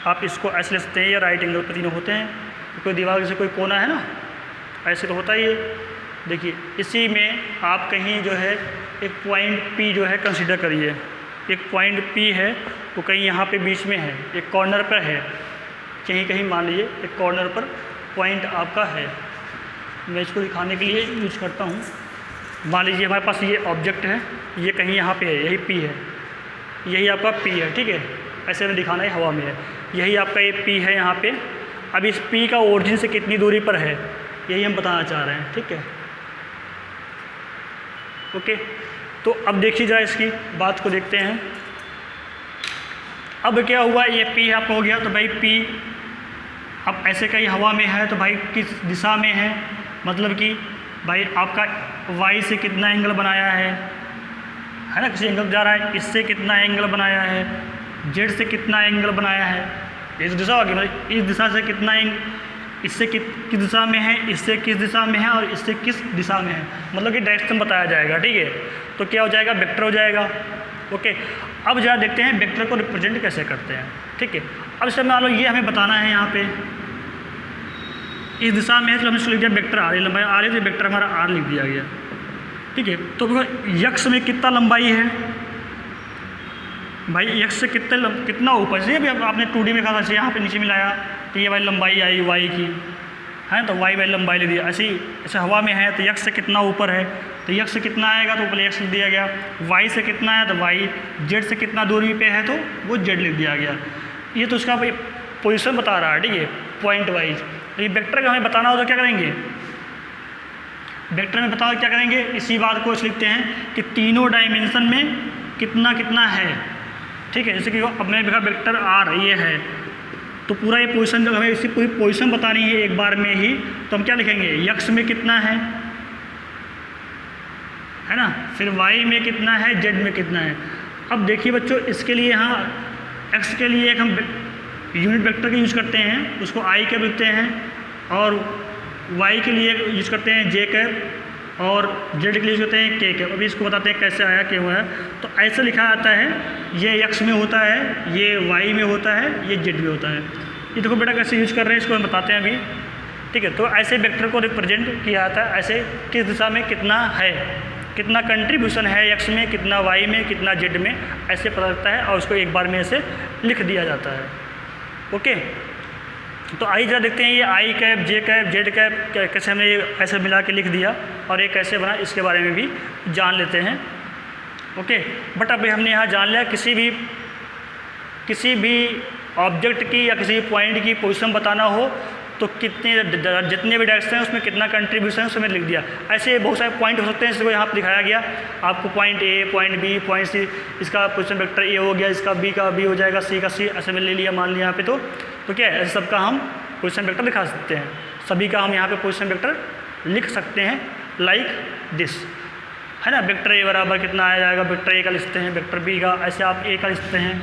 आप इसको ऐसे ले सकते हैं, या राइट एंगल पर तीनों होते हैं। तो कोई दीवार जैसे कोई कोना है ना, ऐसे तो होता ही है। देखिए इसी में आप कहीं जो है एक पॉइंट P जो है कंसीडर करिए, एक पॉइंट P है वो कहीं यहाँ पे बीच में है, एक कॉर्नर पर है, कहीं कहीं मान लीजिए एक कॉर्नर पर पॉइंट आपका है। मैं इसको दिखाने के लिए यूज करता हूँ। मान लीजिए हमारे पास ये ऑब्जेक्ट है, ये कहीं यहाँ पे है, यही P है, यही आपका P है, ठीक है। ऐसे में दिखाना है, हवा में है, यही आपका ये P है यहाँ पे। अब इस P का ओरिजिन से कितनी दूरी पर है, यही हम बताना चाह रहे हैं, ठीक है। ओके, तो अब देखिए जरा इसकी बात को देखते हैं। अब क्या हुआ, ये P आपका हो गया, तो भाई P अब ऐसे कहीं हवा में है तो भाई किस दिशा में है, मतलब कि भाई आपका y से कितना एंगल बनाया है ना, किसी एंगल जा रहा है, इससे कितना एंगल बनाया है, z से कितना एंगल बनाया है, इस दिशा होगी, मतलब इस दिशा से कितना एंगल, इससे किस दिशा में है, इससे किस दिशा में है, और इससे किस दिशा में है, मतलब कि डायरेक्शन बताया जाएगा, ठीक है। तो क्या हो जाएगा, वेक्टर हो जाएगा। ओके, अब जरा देखते हैं वेक्टर को रिप्रेजेंट कैसे करते हैं, ठीक है। अब इसमें मान लो ये हमें बताना है, यहाँ पे इस दिशा में है, तो हमने लिख दिया वेक्टर आर, लंबाई आर है, तो वेक्टर हमारा आर लिख दिया गया, ठीक है। तो यक्स में कितना लंबाई है भाई, यक्स से कितना ऊपर से, अभी आपने 2D में कहा था, यहाँ पे नीचे मिलाया तो ये भाई लंबाई आई वाई की है, तो वाई वाई लंबाई ले दिया। ऐसे हवा में है तो यक्स से कितना ऊपर है, तो यक्स से कितना आएगा तो ऊपर यक्स लिख दिया गया, वाई से कितना है तो वाई, जेड से कितना दूरी पे है तो वो जेड लिख दिया गया। ये तो उसका पोजीशन बता रहा है, ठीक है, पॉइंट वाइज। तो ये वेक्टर का हमें बताना हो तो क्या करेंगे, वेक्टर में बताओ क्या करेंगे, इसी बात को लिखते हैं कि तीनों डायमेंशन में कितना कितना है, ठीक है। जैसे कि अब मैंने लिखा वेक्टर आर ये है, तो पूरा ये पोजीशन जब हमें इसी पूरी पोजीशन बतानी है एक बार में ही, तो हम क्या लिखेंगे, यक्स में कितना है ना, फिर वाई में कितना है, जेड में कितना है। अब देखिए बच्चों, इसके लिए यहाँ एक्स के लिए एक हम यूनिट वेक्टर का यूज करते हैं, उसको आई कैप लिखते हैं, और वाई के लिए यूज करते हैं जे कैप, और जेड के लिए यूज करते हैं के कैप। अभी इसको बताते हैं कैसे आया, क्या हुआ है। तो ऐसे लिखा जाता है, ये एक्स में होता है, ये वाई में होता है, ये जेड में होता है। ये देखो बेटा कैसे यूज कर रहे हैं, इसको हम बताते हैं अभी, ठीक है। तो ऐसे वेक्टर को रिप्रेजेंट किया जाता है, ऐसे किस दिशा में कितना है, कितना कंट्रीब्यूशन है एक्स में, कितना वाई में, कितना जेड में, ऐसे पता लगता है, और उसको एक बार में ऐसे लिख दिया जाता है। ओके, तो आइए जरा देखते हैं ये आई कैप, जे कैप, जेड कैप कैसे हमने ये ऐसे मिला के लिख दिया, और ये कैसे बना, इसके बारे में भी जान लेते हैं। ओके, बट अभी हमने यहाँ जान लिया किसी भी ऑब्जेक्ट की या किसी पॉइंट की पोजीशन बताना हो तो जितने भी डायरेक्शन हैं उसमें कितना कंट्रीब्यूशन है उसमें लिख दिया। ऐसे बहुत सारे पॉइंट हो सकते हैं, इसको यहाँ पर दिखाया गया आपको, point A, point B, point C, इसका पोजीशन वेक्टर ए हो गया, इसका बी का बी हो जाएगा, सी का सी, ऐसे में ले लिया, मान लिया यहाँ पे। तो क्या है, ऐसे सबका हम पोजीशन वेक्टर दिखा सकते हैं, सभी का हम यहाँ पे पोजीशन वेक्टर लिख सकते हैं, लाइक दिस, है ना। वेक्टर ए बराबर कितना आ जाएगा, वेक्टर ए का लिखते हैं, वेक्टर बी का, ऐसे आप ए का लिखते हैं,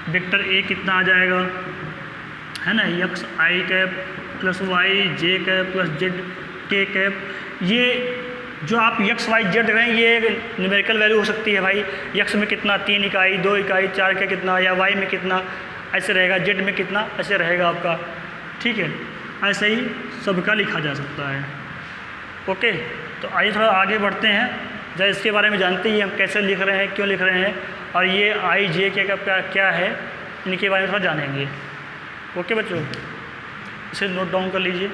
वेक्टर ए कितना आ जाएगा, है ना, यक्स आई कैप प्लस वाई जे कैप प्लस जेड के कैप। ये जो आप यक्स वाई जेड देख रहे हैं, ये न्यूमेरिकल वैल्यू हो सकती है भाई, यक्स में कितना 3 इकाई, 2 इकाई, 4 का कितना, या वाई में कितना, ऐसे रहेगा, जेड में कितना, ऐसे रहेगा आपका, ठीक है। ऐसे ही सबका लिखा जा सकता है। ओके, तो आइए थोड़ा आगे बढ़ते हैं, जरा इसके बारे में जानते ही हम कैसे लिख रहे हैं, क्यों लिख रहे हैं, और ये आई जे के क्या है, इनके बारे में थोड़ा जानेंगे। ओके बच्चों, इसे नोट डाउन कर लीजिए।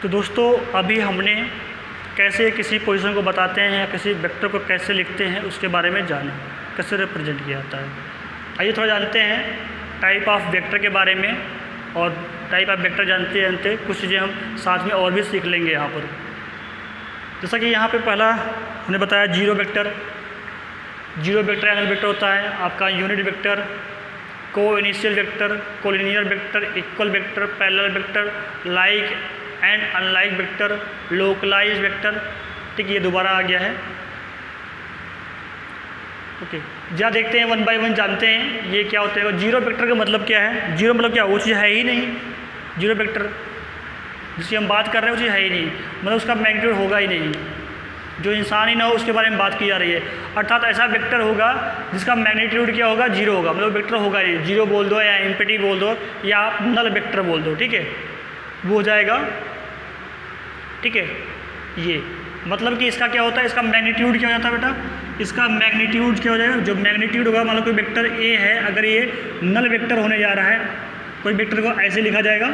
तो दोस्तों, अभी हमने कैसे किसी पोजीशन को बताते हैं या किसी वेक्टर को कैसे लिखते हैं उसके बारे में जाने, कैसे रिप्रेजेंट किया जाता है। आइए थोड़ा जानते हैं टाइप ऑफ वेक्टर के बारे में, और टाइप ऑफ वेक्टर जानते जानते कुछ चीज़ें हम साथ में और भी सीख लेंगे यहाँ पर। जैसा कि यहाँ पे पहला हमने बताया जीरो वेक्टर एंगल वेक्टर होता है आपका, यूनिट वेक्टर, को initial vector, collinear vector, equal vector, parallel vector, like and unlike vector, localise vector, ठीक, ये दोबारा आ गया है। ओके, जहाँ देखते हैं 1 बाय 1 जानते हैं ये क्या होता है। जीरो वेक्टर का मतलब क्या है, जीरो मतलब क्या, वो चीज़ है ही नहीं, जीरो वेक्टर जिसकी हम बात कर रहे हैं वो चीज़ है ही नहीं, मतलब उसका मैग्नीट्यूड होगा ही नहीं, जो इंसान ही ना हो उसके बारे में बात की जा रही है। अर्थात ऐसा वेक्टर होगा जिसका मैग्नीट्यूड क्या होगा, जीरो होगा, मतलब वेक्टर होगा नहीं, जीरो बोल दो या एम्प्टी बोल दो या आप नल वेक्टर बोल दो, ठीक है, वो हो जाएगा, ठीक है। ये मतलब कि इसका क्या होता है, इसका मैग्नीट्यूड क्या हो जाता है बेटा, इसका मैग्नीट्यूड क्या हो जाएगा, जो मैग्नीट्यूड होगा, मान लो कोई वेक्टर ए है, अगर ये नल वेक्टर होने जा रहा है, कोई वेक्टर को ऐसे लिखा जाएगा,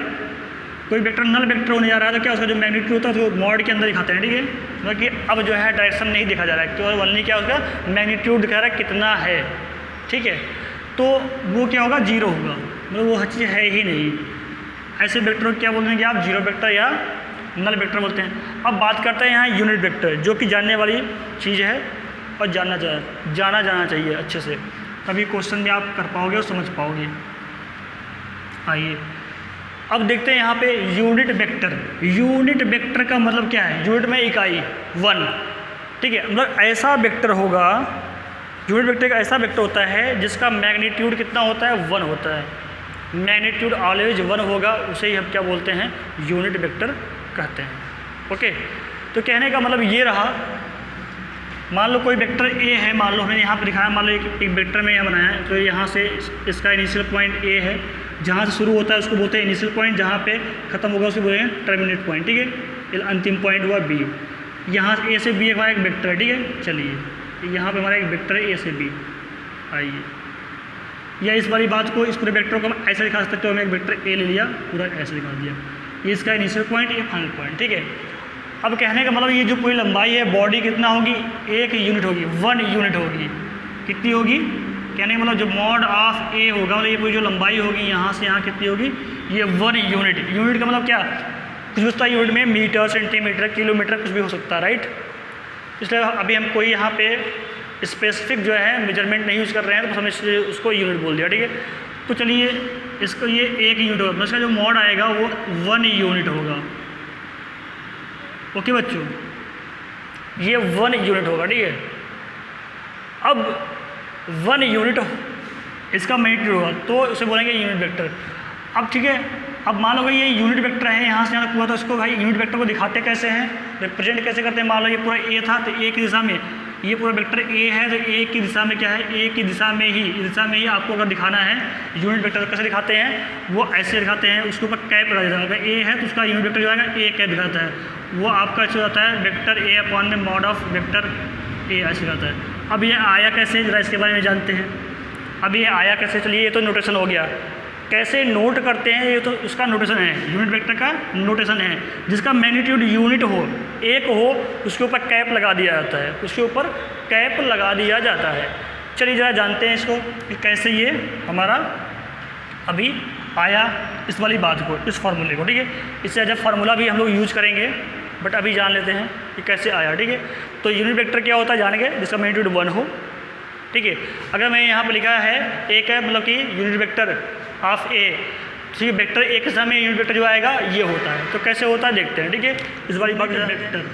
कोई वेक्टर नल वेक्टर होने जा रहा है तो क्या उसका जो मैग्नीट्यूड होता है तो मॉड के अंदर दिखाते हैं, ठीक है। मतलब कि अब जो है डायरेक्शन नहीं दिखा जा रहा है, केवल ओनली क्या उसका मैग्नीट्यूड दिखा रहा है कितना है, ठीक है। तो वो क्या होगा, जीरो होगा, मतलब वो चीज़ है ही नहीं। ऐसे वेक्टर को क्या बोलेंगे आप, जीरो वेक्टर या नल वेक्टर बोलते हैं। अब बात करते हैं यहाँ यूनिट वेक्टर, जो कि जानने वाली चीज़ है और जाना जाना चाहिए अच्छे से, तभी क्वेश्चन भी आप कर पाओगे और समझ पाओगे। आइए अब देखते हैं यहाँ पे यूनिट वेक्टर। यूनिट वेक्टर का मतलब क्या है, यूनिट में इकाई 1, ठीक है। मतलब ऐसा वेक्टर होगा, यूनिट वेक्टर का ऐसा वेक्टर होता है जिसका मैग्नीट्यूड कितना होता है, 1 होता है। मैग्नीट्यूड ऑलवेज 1 होगा, उसे ही हम क्या बोलते हैं, यूनिट वेक्टर कहते हैं। ओके, तो कहने का मतलब ये रहा, मान लो कोई वेक्टर ए है, मान लो हमने यहाँ पर दिखाया, मान लो एक वेक्टर में यहाँ बनाया है, तो यहाँ से इसका इनिशियल पॉइंट ए है, जहाँ से शुरू होता है उसको बोलते हैं इनिशियल पॉइंट, जहाँ पे खत्म होगा उसको बोलेंगे टर्मिनेट पॉइंट, ठीक है। ये अंतिम पॉइंट हुआ बी, यहाँ ए से बी हमारा एक वेक्टर है, ठीक है। चलिए यहाँ पे हमारा एक वेक्टर है ए से बी। आइए, या इस वाली बात को, इस पूरे वेक्टर को हम ऐसे दिखा सकते हो, हमें एक वेक्टर ए ले लिया, पूरा ऐसे दिखा दिया, ये इसका इनिशियल पॉइंट, ये फाइनल पॉइंट, ठीक है। अब कहने का मतलब ये जो पूरी लंबाई है, बॉडी कितना होगी, 1 यूनिट होगी, 1 यूनिट होगी। कितनी होगी, कहने का मतलब जो मॉड ऑफ ए होगा, मतलब ये पूरी जो लंबाई होगी यहाँ से यहाँ कितनी होगी, ये 1 यूनिट। यूनिट का मतलब क्या, कुछ भी होता है यूनिट में, मीटर, सेंटीमीटर, किलोमीटर, कुछ भी हो सकता है, राइट। इसलिए अभी हम कोई यहाँ पे स्पेसिफिक जो है मेजरमेंट नहीं यूज़ कर रहे हैं, तो हमने उसको यूनिट बोल दिया, ठीक है। तो चलिए इसको, ये 1 यूनिट होगा, इसका जो मॉड आएगा वो 1 यूनिट होगा। ओके बच्चों, ये 1 यूनिट होगा, ठीक है। अब 1 यूनिट इसका मैग्नीट्यूड होगा, तो उसे बोलेंगे यूनिट वेक्टर। अब ठीक है, अब मान लो भाई ये यूनिट वेक्टर है, यहाँ से यहाँ तक पूरा, तो इसको भाई यूनिट वेक्टर को दिखाते कैसे हैं, रिप्रेजेंट कैसे करते हैं। मान लो ये पूरा ए था, तो ए की दिशा में, ये पूरा वेक्टर ए है, तो ए की दिशा में क्या है, ए की दिशा में ही, इस दिशा में ही आपको अगर दिखाना है यूनिट वेक्टर, कैसे दिखाते हैं, वो ऐसे दिखाते हैं, उसके ऊपर कैप लगा देता है। अगर ए है तो उसका यूनिट वेक्टर जो आएगा ए कैप दिखाता है, वो आपका ऐसे होता है वेक्टर ए अपॉन में मॉड ऑफ वेक्टर ए, ऐसे दिखाता है। अब ये आया कैसे, जरा इसके बारे में जानते हैं। अब ये आया कैसे, चलिए ये तो नोटेशन हो गया, कैसे नोट करते हैं, ये तो उसका नोटेशन है, यूनिट वेक्टर का नोटेशन है। जिसका मैग्नीट्यूड यूनिट हो, 1 हो, उसके ऊपर कैप लगा दिया जाता है, उसके ऊपर कैप लगा दिया जाता है। चलिए ज़रा जानते हैं इसको कि कैसे ये हमारा अभी आया, इस वाली बात को, इस फार्मूले को, ठीक है। इससे जब फार्मूला भी हम लोग यूज़ करेंगे, बट अभी जान लेते हैं कि कैसे आया, ठीक है। तो यूनिट वेक्टर क्या होता है जानेंगे, जिसका मैग्नीट्यूड 1 हो, ठीक है। अगर मैं यहाँ पर लिखा है एक है, मतलब कि यूनिट वेक्टर ऑफ ए, ठीक है, वेक्टर ए के सामने यूनिट वेक्टर जो आएगा ये होता है। तो कैसे होता है देखते हैं, ठीक है। इस वाली बात वेक्टर,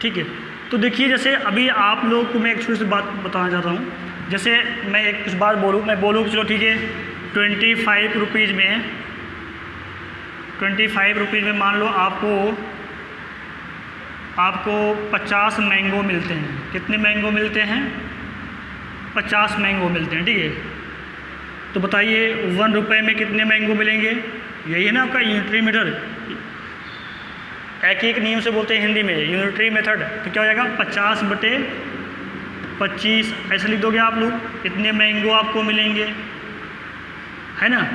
ठीक है। तो देखिए, जैसे अभी आप लोगों को मैं एक छोटी सी बात बताना चाहता हूँ। जैसे मैं एक कुछ बात बोलूँ, मैं बोलूँ चलो ठीक है 25 रुपीज़ में, 25 रुपीज़ में मान लो आपको 50 मैंगो मिलते हैं। कितने मैंगो मिलते हैं, 50 मैंगो मिलते हैं, ठीक है। तो बताइए 1 रुपये में कितने मैंगो मिलेंगे, यही है ना आपका यूनिटरी मेथड, एक नियम से बोलते हैं हिंदी में यूनिटरी मेथड। तो क्या हो जाएगा 50/25, ऐसे लिख दोगे आप लोग, इतने मैंगो आपको मिलेंगे, है ना।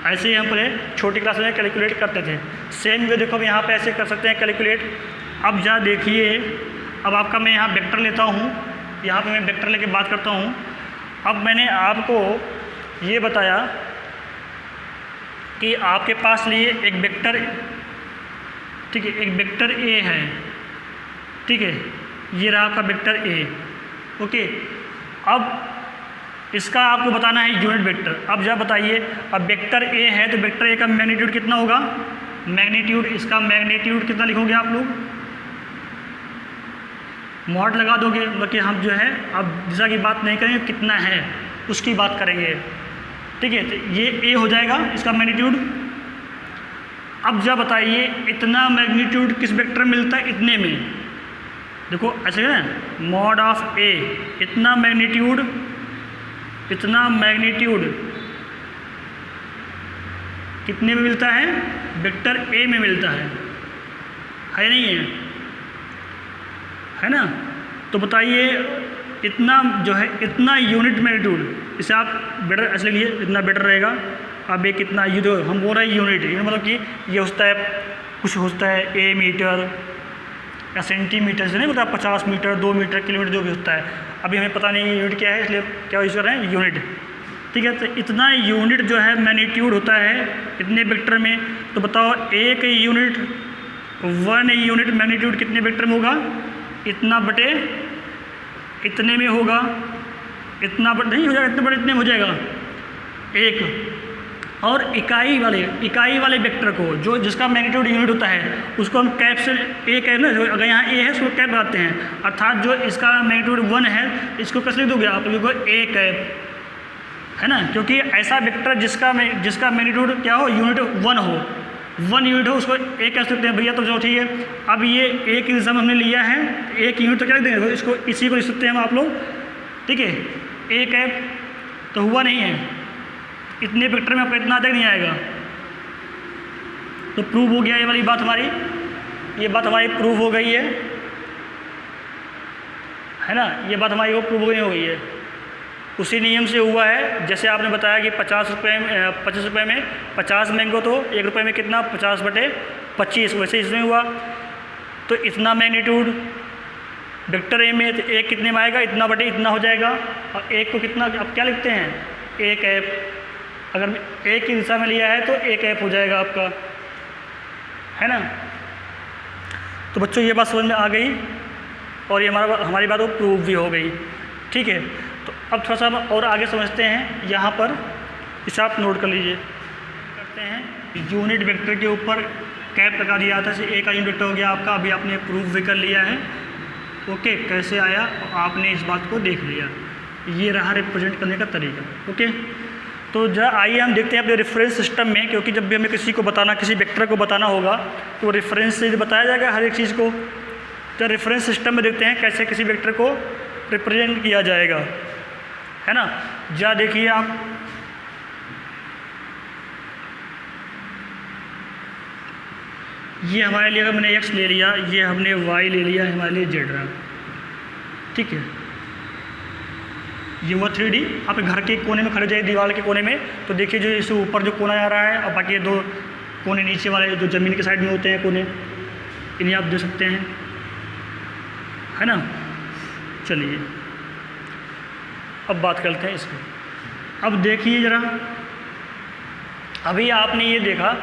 ऐसे ही हम पहले छोटी क्लास में कैलकुलेट करते थे। सेम वे देखो, अब यहाँ पे ऐसे कर सकते हैं कैलकुलेट। अब जा देखिए, अब आपका मैं यहाँ वेक्टर लेता हूँ, यहाँ पे मैं वेक्टर लेके बात करता हूँ। अब मैंने आपको ये बताया कि आपके पास लिए एक वेक्टर, ठीक है, एक वेक्टर ए है, ठीक है, ये रहा आपका वेक्टर ए, ओके। अब इसका आपको बताना है यूनिट वेक्टर। अब जब बताइए, अब वेक्टर ए है तो वेक्टर ए का मैग्नीट्यूड कितना होगा, मैग्नीट्यूड, इसका मैग्नीट्यूड कितना लिखोगे आप लोग, मॉड लगा दोगे, मतलब कि हम जो है अब दिशा की बात नहीं करेंगे, कितना है उसकी बात करेंगे, ठीक है। तो ये ए हो जाएगा इसका मैग्नीट्यूड। अब जब बताइए इतना मैग्नीट्यूड किस वेक्टर में मिलता है, इतने में, देखो ऐसे है ना, मॉड ऑफ ए, इतना मैग्नीट्यूड कितने में मिलता है, वेक्टर ए में मिलता है नहीं है ना। तो बताइए इतना जो है, इतना यूनिट मैग्नीट्यूड, इसे आप बेटर ऐसे लिखिए, इतना बेटर रहेगा, अब ये कितना, ये जो हम बोल रहे हैं यूनिट, ये मतलब कि ये होता है, कुछ होता है ए मीटर या सेंटीमीटर से नहीं होता, 50 मीटर 2 मीटर किलोमीटर जो भी होता है, अभी हमें पता नहीं यूनिट क्या है, इसलिए क्या यूज़ कर रहे हैं, यूनिट। ठीक है, तो इतना यूनिट जो है मैग्नीट्यूड होता है इतने वेक्टर में। तो बताओ एक यूनिट 1 यूनिट मैग्नीट्यूड कितने वेक्टर में होगा, इतना बटे इतने में होगा, इतना बटे नहीं हो जाएगा, इतने बटे इतने में हो जाएगा एक। और इकाई वाले वेक्टर को जो जिसका मैग्नीट्यूड यूनिट होता है उसको हम कैप से ए कैप ना, अगर यहाँ ए है उसको कैप लगाते हैं, अर्थात जो इसका मैग्नीट्यूड 1 है इसको कैसे लिख दोगे आप, लिखो ए कैप, है ना, क्योंकि ऐसा वेक्टर जिसका मैग्नीट्यूड क्या हो, यूनिट 1 हो, 1 यूनिट हो, उसको ए कैसे लिखते हैं भैया। तो जो ठीक है, अब ये एक दिशा हमने लिया है, एक यूनिट तो क्या लिख देंगे, इसको इसी को लिख सकते हैं हम आप लोग। ठीक है, ए कैप तो हुआ नहीं है, इतने वेक्टर में आपका इतना आ नहीं आएगा। तो प्रूव हो गया ये वाली बात हमारी, ये बात हमारी प्रूव हो गई है ना, ये बात हमारी वो प्रूव हो गई है। उसी नियम से हुआ है, जैसे आपने बताया कि 25 रुपये में 50 मैंगो, तो 1 रुपये में कितना, 50/25, वैसे इसमें हुआ। तो इतना मैग्नीट्यूड वेक्टर ए में, तो एक कितने में आएगा, इतना बटे इतना हो जाएगा। और एक को कितना, अब क्या लिखते हैं, ए कैप, अगर एक की दिशा में लिया है तो ए कैप हो जाएगा आपका, है ना। तो बच्चों ये बात समझ में आ गई और ये हमारी बात वो प्रूव भी हो गई। ठीक है, तो अब थोड़ा सा और आगे समझते हैं। यहाँ पर इसे आप नोट कर लीजिए, करते हैं यूनिट वेक्टर के ऊपर कैप लगा दिया था, ए का यूनिट वेक्टर हो गया आपका, अभी आपने प्रूव भी कर लिया है। ओके, कैसे आया आपने इस बात को देख लिया, ये रहा रिप्रेजेंट करने का तरीका। ओके, तो जरा आइए हम देखते हैं अपने रेफरेंस सिस्टम में, क्योंकि जब भी हमें किसी को बताना, किसी वेक्टर को बताना होगा तो रेफरेंस से बताया जाएगा हर एक चीज़ को। तो रेफरेंस सिस्टम में देखते हैं कैसे किसी वेक्टर को रिप्रेजेंट किया जाएगा, है ना। जरा देखिए आप, ये हमारे लिए अगर मैंने x ले लिया, ये हमने y ले लिया, हमारे लिए z रहा। ठीक है, ये वो 3D, आप घर के कोने में खड़े जाइए, दीवार के कोने में, तो देखिए जो इससे ऊपर जो कोना आ रहा है और बाकी 2 कोने नीचे वाले जो ज़मीन के साइड में होते हैं कोने, इन्हें आप देख सकते हैं, है ना। चलिए अब बात करते हैं इसको। अब देखिए ज़रा, अभी आपने ये देखा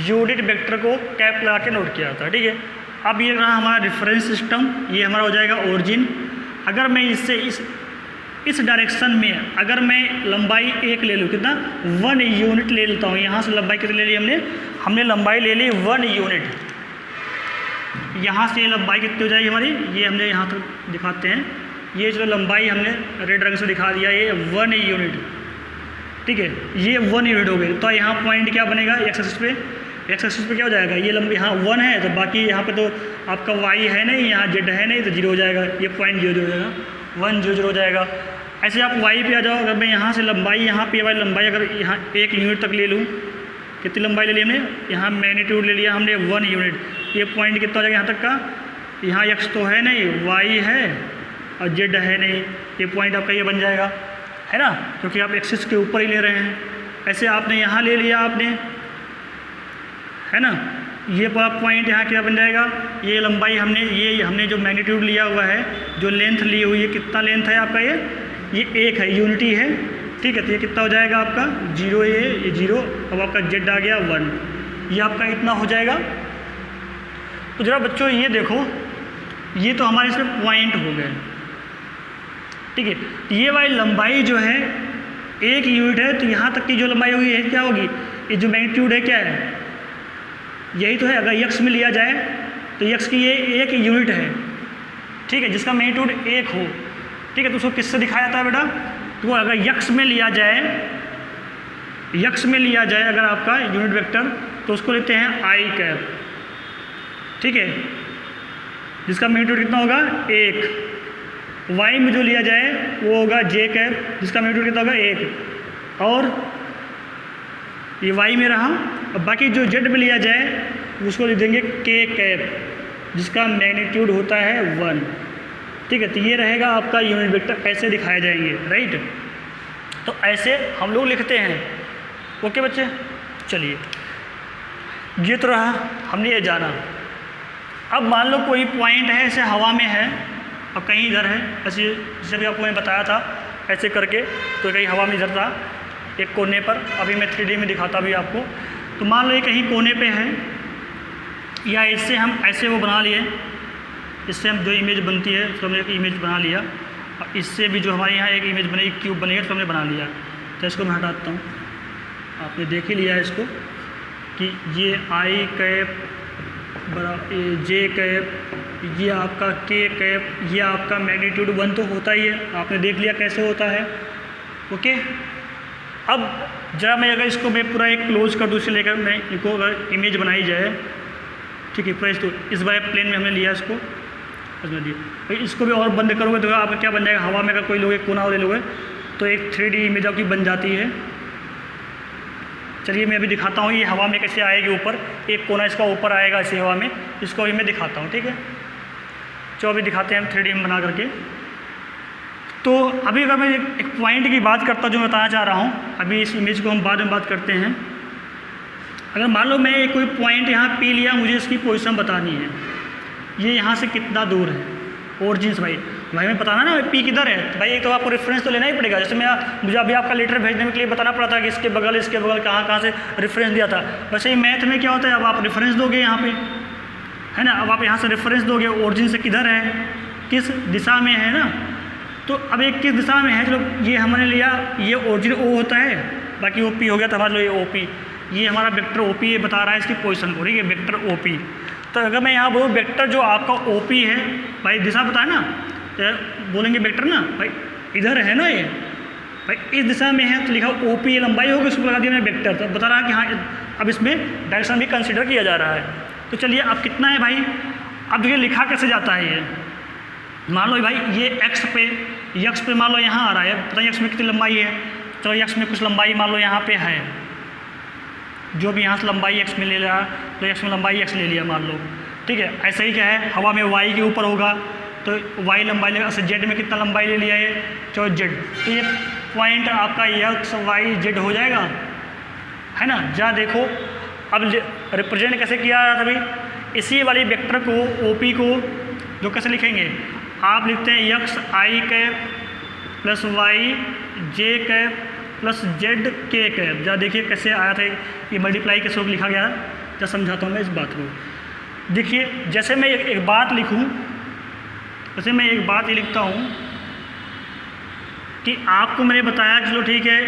यूनिट वेक्टर को कैप लगा के नोट किया था, ठीक है। अब ये रहा हमारा रेफरेंस सिस्टम, ये हमारा हो जाएगा ओरिजिन। अगर मैं इससे इस डायरेक्शन में अगर मैं लंबाई 1 ले लूँ, कितना 1 यूनिट ले लेता हूँ, यहाँ से लंबाई कितनी ले ली हमने लंबाई ले ली 1 यूनिट। यहाँ से लंबाई कितनी हो जाएगी हमारी, ये हमने यहाँ तक दिखाते हैं, ये जो लंबाई हमने रेड रंग से दिखा दिया, ये 1 यूनिट। ठीक है, ये 1 यूनिट हो गई। तो यहाँ पॉइंट क्या बनेगा, एक्स एक्सिस पे क्या हो जाएगा, ये लंबी यहाँ 1 है, तो बाकी यहाँ पे तो आपका y है नहीं, यहाँ z है नहीं, तो 0 हो जाएगा, ये पॉइंट 0 हो जाएगा, 1 0 हो जाएगा। ऐसे आप y पे आ जाओ, अगर मैं यहाँ से लंबाई, यहाँ पे वाली लंबाई अगर यहाँ 1 यूनिट तक ले लूँ, कितनी लंबाई ले ली हमने, यहाँ मैग्नीट्यूड ले लिया हमने 1 यूनिट, ये पॉइंट कितना हो जाएगा यहाँ तक का, यहाँ x तो है नहीं, y है और z है नहीं, ये पॉइंट आपका ये बन जाएगा, है ना, क्योंकि आप एक्सिस के ऊपर ही ले रहे हैं। ऐसे आपने यहाँ ले लिया आपने, है ना, ये पूरा पॉइंट यहाँ क्या बन जाएगा, ये लंबाई हमने जो मैग्नीट्यूड लिया हुआ है, जो लेंथ ली हुई है, कितना लेंथ है आपका, ये 1 है, यूनिटी है। ठीक है, तो ये कितना हो जाएगा आपका 0, ये 0, अब आपका z आ गया 1, ये आपका इतना हो जाएगा। तो जरा बच्चों ये देखो, ये तो हमारे इसमें पॉइंट हो गए। ठीक है, ये वाली लंबाई जो है 1 यूनिट है, तो यहाँ तक की जो लंबाई होगी क्या होगी, ये जो मैग्नीट्यूड है क्या है, यही तो है। अगर x में लिया जाए तो x की ये 1 यूनिट है, ठीक है, जिसका मैग्नीट्यूड 1 हो। ठीक है, तो उसको किससे दिखाया जाता है बेटा, तो अगर x में लिया जाए अगर आपका यूनिट वेक्टर, तो उसको लेते हैं i कैप। ठीक है, जिसका मैग्नीट्यूड कितना होगा 1। y में जो लिया जाए वो होगा j कैप, जिसका मैग्नीट्यूड कितना होगा 1, और ये y में रहा। और बाकी जो z में लिया जाए उसको लिख देंगे k कैप, जिसका मैग्नीट्यूड होता है 1। ठीक है, तो ये रहेगा आपका यूनिट वेक्टर, ऐसे दिखाए जाएंगे, राइट। तो ऐसे हम लोग लिखते हैं, ओके बच्चे, चलिए ये तो रहा, हमने ये जाना। अब मान लो कोई पॉइंट है ऐसे हवा में है और कहीं इधर है, ऐसे जैसे भी आपको मैं बताया था ऐसे करके, तो कहीं हवा में इधर था एक कोने पर। अभी मैं 3D में दिखाता भी आपको। तो मान लो ये कहीं कोने पे है, या इससे हम ऐसे वो बना लिए, इससे हम जो इमेज बनती है तो हमने एक इमेज बना लिया, और इससे भी जो हमारे यहाँ एक इमेज बनेगी, क्यूब बनेगा, तो हमने बना लिया। तो इसको मैं हटाता हूँ, आपने देख ही लिया है इसको कि ये आई कैप बड़ा जे कैप, ये आपका के कैप, ये आपका मैग्नीट्यूड 1 तो होता ही है, आपने देख लिया कैसे होता है। ओके, अब जरा मैं अगर इसको मैं पूरा एक क्लोज कर दूँ, इसे लेकर मैं इनको अगर इमेज बनाई जाए, ठीक है, पूरा इस बार प्लेन में हमने लिया इसको, इसमें दिया, भाई इसको भी और बंद करोगे तो आपका क्या बन जाएगा, हवा में अगर कोई लोगे कोना ले लोगे तो एक 3D इमेज आपकी बन जाती है। चलिए मैं अभी दिखाता हूँ ये हवा में कैसे आएगी ऊपर, एक कोना इसका ऊपर आएगा ऐसी हवा में, इसको अभी मैं दिखाता हूँ, ठीक है। चलो अभी दिखाते हैं हम 3D में बना करके। तो अभी अगर मैं एक पॉइंट की बात करता जो मैं बताना चाह रहा हूँ, अभी इस इमेज को हम बाद में बात करते हैं। अगर मान लो मैं कोई पॉइंट यहाँ P लिया, मुझे इसकी पोजीशन बतानी है, ये यहाँ से कितना दूर है ओरिजिन से। भाई मैं बताना ना P किधर है, तो भाई एक तो आपको रेफरेंस तो लेना ही पड़ेगा। जैसे मुझे अभी आपका लेटर भेजने के लिए बताना पड़ा था कि इसके बगल कहाँ से रेफरेंस दिया था, वैसे ही मैथ में क्या होता है, अब आप रेफरेंस दोगे यहाँ पे, है ना। अब आप यहाँ से रेफरेंस दोगे, ओरिजिन से किधर है, किस दिशा में है ना। तो अब एक किस दिशा में है, चलो ये हमने लिया, ये ओरिजिन O होता है, बाकी OP हो गया, तो हमारा लो ये OP, ये हमारा वेक्टर OP ये बता रहा है इसकी पोजीशन को, ठीक है, वेक्टर OP। तो अगर मैं यहाँ बोलूँ वेक्टर जो आपका OP है, भाई दिशा बताए ना, तो बोलेंगे वेक्टर ना, भाई इधर है ना, ये भाई इस दिशा में है, तो लिखा OP ये लंबाई होगी, उसको लगा दिया मैंने वेक्टर, तो बता रहा है कि हाँ अब इसमें डायरेक्शन भी कंसिडर किया जा रहा है। तो चलिए अब कितना है भाई, अब ये लिखा कैसे जाता है, ये मान लो भाई ये x पे मान लो यहाँ आ रहा है, पता नहीं x में कितनी लंबाई है, चलो x में कुछ लंबाई मान लो यहाँ पे है, जो भी यहाँ से लंबाई x में ले लिया, तो x में लंबाई x ले लिया मान लो, ठीक है। ऐसा ही क्या है, हवा में y के ऊपर होगा तो y लंबाई लेगा, z में कितना लंबाई ले लिया है, चलो z, तो ये पॉइंट आपका x y z हो जाएगा, है ना। जा देखो अब रिप्रेजेंट कैसे किया जा रहा था भाई, इसी वाली वेक्टर को OP को जो कैसे लिखेंगे, आप लिखते हैं x I cap plus y j cap plus z k cap. जरा देखिए कैसे आया था, ये मल्टीप्लाई कैसे होकर लिखा गया, जब समझाता हूँ मैं इस बात को। देखिए जैसे मैं एक बात लिखूँ, जैसे मैं एक बात ये लिखता हूँ कि आपको मैंने बताया, चलो ठीक है,